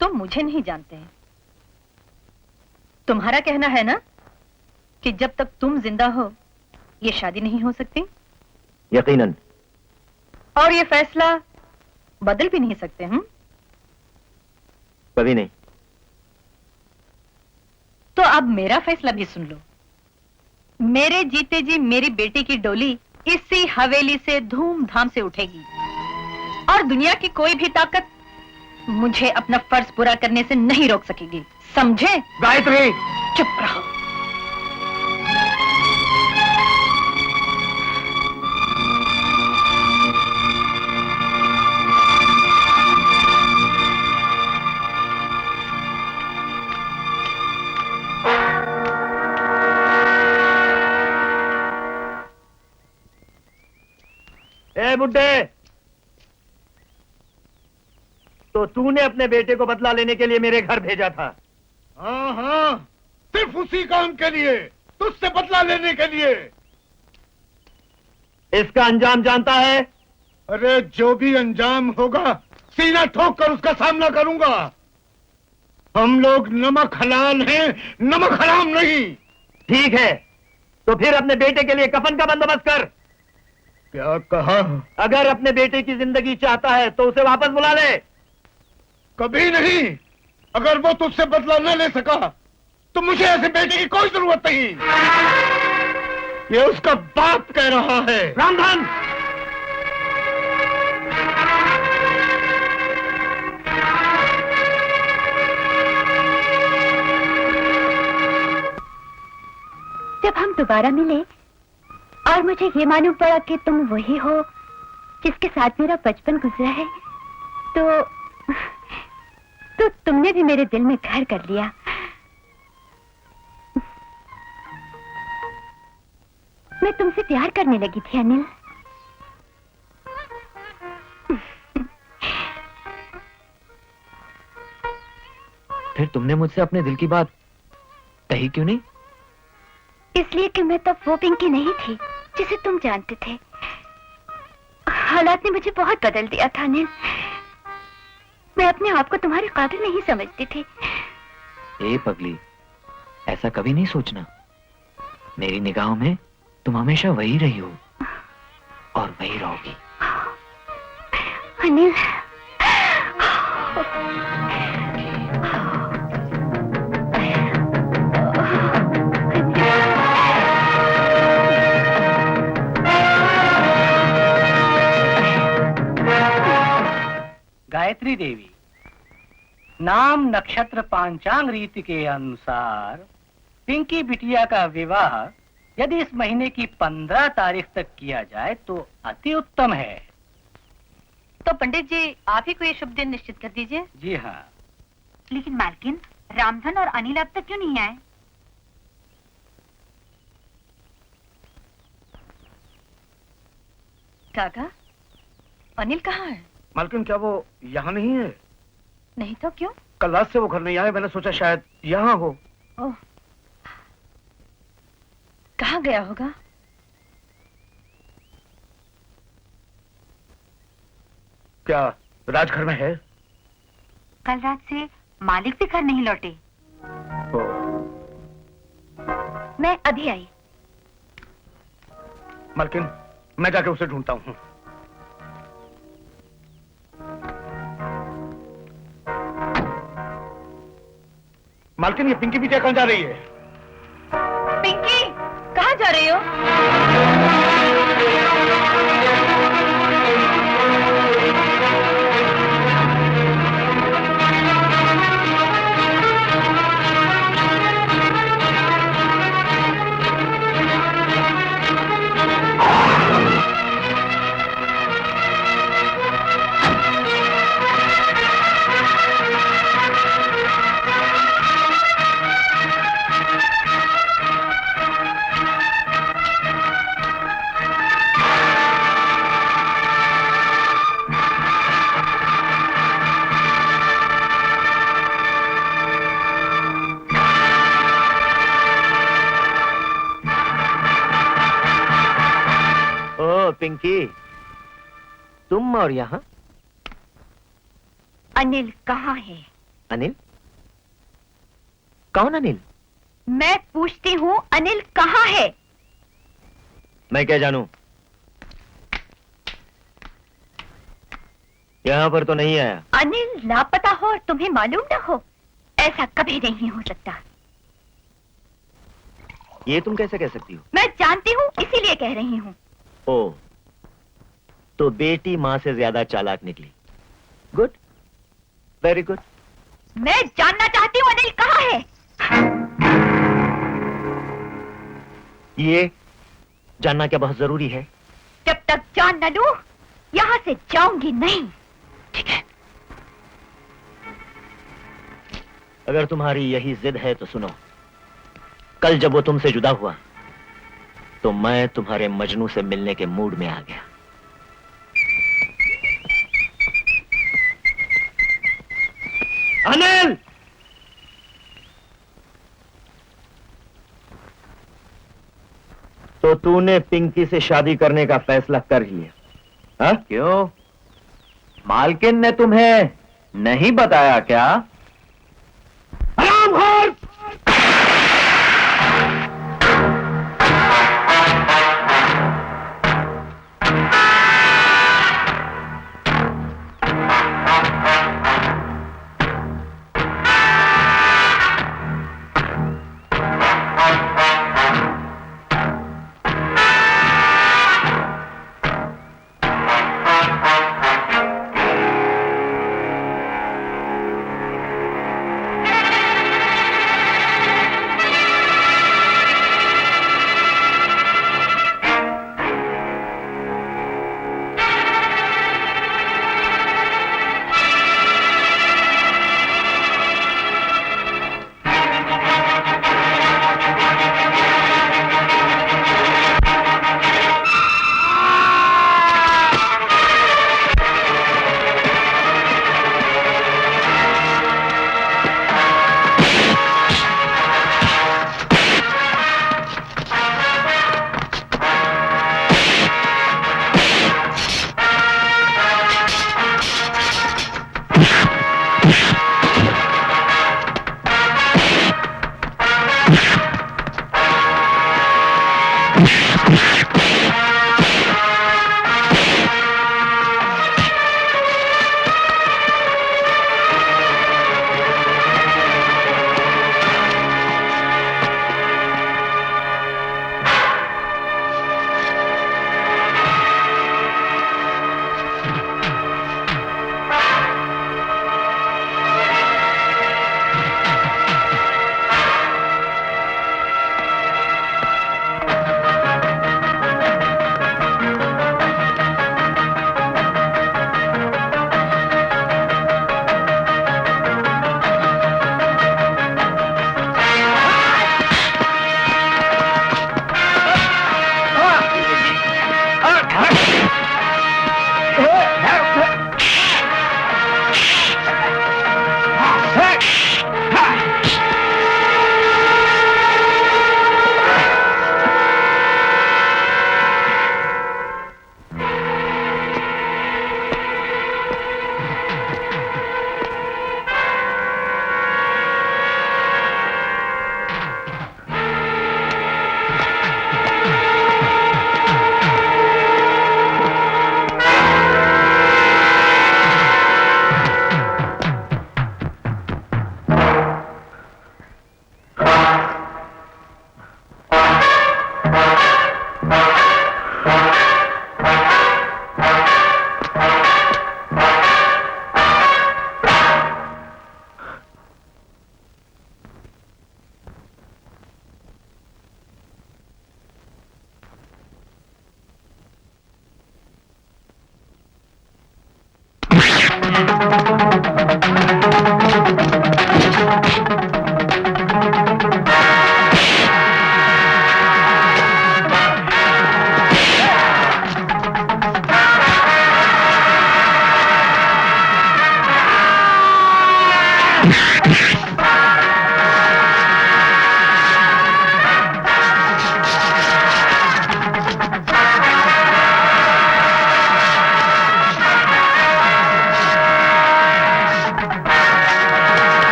तुम मुझे नहीं जानते। तुम्हारा कहना है ना कि जब तक तुम जिंदा हो ये शादी नहीं हो सकती? यकीनन। और ये फैसला बदल भी नहीं सकते हम? कभी नहीं। तो अब मेरा फैसला भी सुन लो। मेरे जीते जी मेरी बेटी की डोली इसी हवेली से धूमधाम से उठेगी और दुनिया की कोई भी ताकत मुझे अपना फर्ज पूरा करने से नहीं रोक सकेगी, समझे? गायत्री, चुप रहो। ए बुड्ढे, तो तूने अपने बेटे को बदला लेने के लिए मेरे घर भेजा था? हाँ हाँ, सिर्फ उसी काम के लिए, तुझसे बदला लेने के लिए। इसका अंजाम जानता है? अरे जो भी अंजाम होगा सीना ठोक कर उसका सामना करूंगा। हम लोग नमक हलाल हैं, नमक हराम नहीं। ठीक है, तो फिर अपने बेटे के लिए कफन का बंदोबस्त कर। क्या कहा? अगर अपने बेटे की जिंदगी चाहता है तो उसे वापस बुला ले। कभी नहीं। अगर वो तुझसे बदला न ले सका तो मुझे ऐसे बेटे की कोई जरूरत नहीं। ये उसका बाप कह रहा है। रामधन, जब हम दोबारा मिले और मुझे ये मालूम पड़ा कि तुम वही हो जिसके साथ मेरा बचपन गुजरा है, तो तुमने भी मेरे दिल में घर कर लिया। मैं तुमसे प्यार करने लगी थी अनिल। फिर तुमने मुझसे अपने दिल की बात कही क्यों नहीं? इसलिए कि मैं तब वो पिंकी नहीं थी जिसे तुम जानते थे। हालात ने मुझे बहुत बदल दिया था अनिल। मैं अपने आप को तुम्हारे काबिल नहीं समझती थी। ए पगली, ऐसा कभी नहीं सोचना। मेरी निगाहों में तुम हमेशा वही रही हो और वही रहोगी। अनिल, गायत्री देवी, नाम नक्षत्र पांचांग रीति के अनुसार पिंकी बिटिया का विवाह यदि इस महीने की 15 तारीख तक किया जाए तो अति उत्तम है। तो पंडित जी, आप ही को ये शुभ दिन निश्चित कर दीजिए। जी हाँ। लेकिन मालकिन, रामधन और अनिल अब तक क्यों नहीं आए? काका, अनिल कहाँ है? मालकिन, क्या वो यहाँ नहीं है? नहीं तो क्यों? कल रात से वो घर नहीं आए, मैंने सोचा शायद यहाँ हो। ओह, कहाँ गया होगा? क्या राजघर में है? कल रात से मालिक भी घर नहीं लौटे। मैं अभी आई। मालकिन, मैं जाके उसे ढूंढता हूँ। मालकिन, ये पिंकी बिटिया कहाँ जा रही है? पिंकी, कहाँ जा रही हो? पिंकी, तुम और यहाँ? अनिल कहाँ है? अनिल? कौन अनिल? मैं पूछती हूँ, अनिल कहाँ है? मैं क्या जानूं? यहाँ पर तो नहीं आया। अनिल लापता हो और तुम्हें मालूम न हो, ऐसा कभी नहीं हो सकता। ये तुम कैसे कह सकती हो? मैं जानती हूँ, इसीलिए कह रही हूँ। ओ, तो बेटी माँ से ज्यादा चालाक निकली। Good, very good. मैं जानना चाहती हूँ अनिल कहाँ है? ये जानना क्या बहुत जरूरी है? जब तक जान न लूं, यहाँ से जाऊंगी नहीं। ठीक है, अगर तुम्हारी यही जिद है तो सुनो। कल जब वो तुमसे जुदा हुआ तो मैं तुम्हारे मजनू से मिलने के मूड में आ गया। अनिल! तो तूने पिंकी से शादी करने का फैसला कर लिया? हाँ? क्यों? मालकिन ने तुम्हें नहीं बताया क्या? हरामखोर!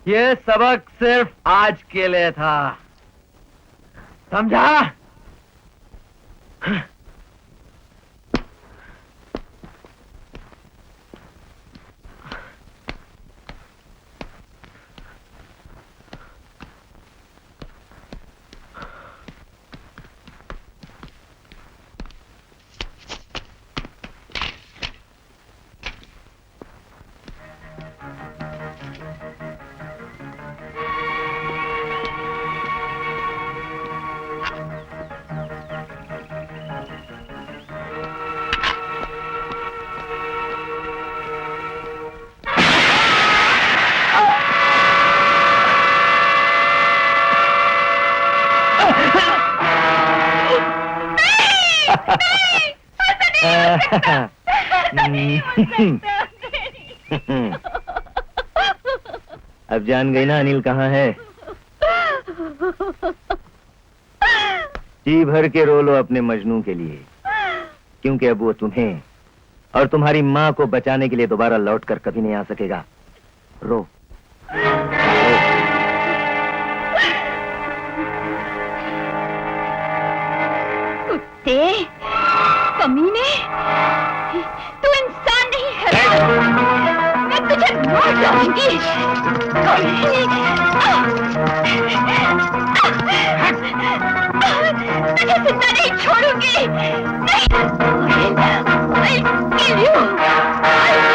ये सबक सिर्फ आज के लिए था, समझा? अब जान गई ना अनिल कहाँ है? जी भर के रो लो अपने मजनू के लिए, क्योंकि अब वो तुम्हें और तुम्हारी माँ को बचाने के लिए दोबारा लौट कर कभी नहीं आ सकेगा। रो। कुत्ते, कमीने, तू इंसान नहीं है। मैं तुझे मार डालूंगी। तुझे जिंदा नहीं छोड़ूंगी। नहीं, I'll kill you. I'll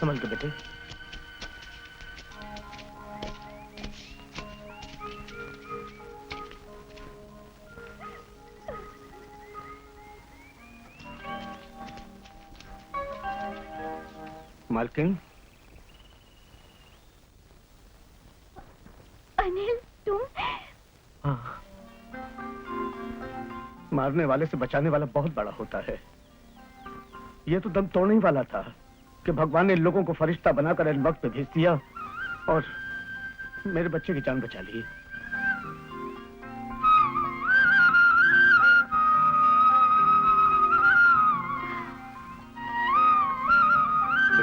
संभल के बेटे। मालकिन, अनिल तुम? हाँ, मारने वाले से बचाने वाला बहुत बड़ा होता है। ये तो दम तोड़ने ही वाला था कि भगवान ने लोगों को फरिश्ता बनाकर इन वक्त पे भेज दिया और मेरे बच्चे की जान बचा ली।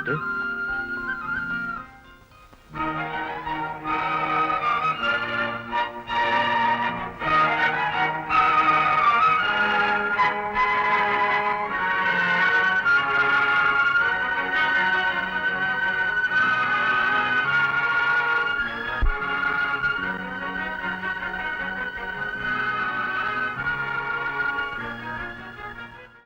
बेटे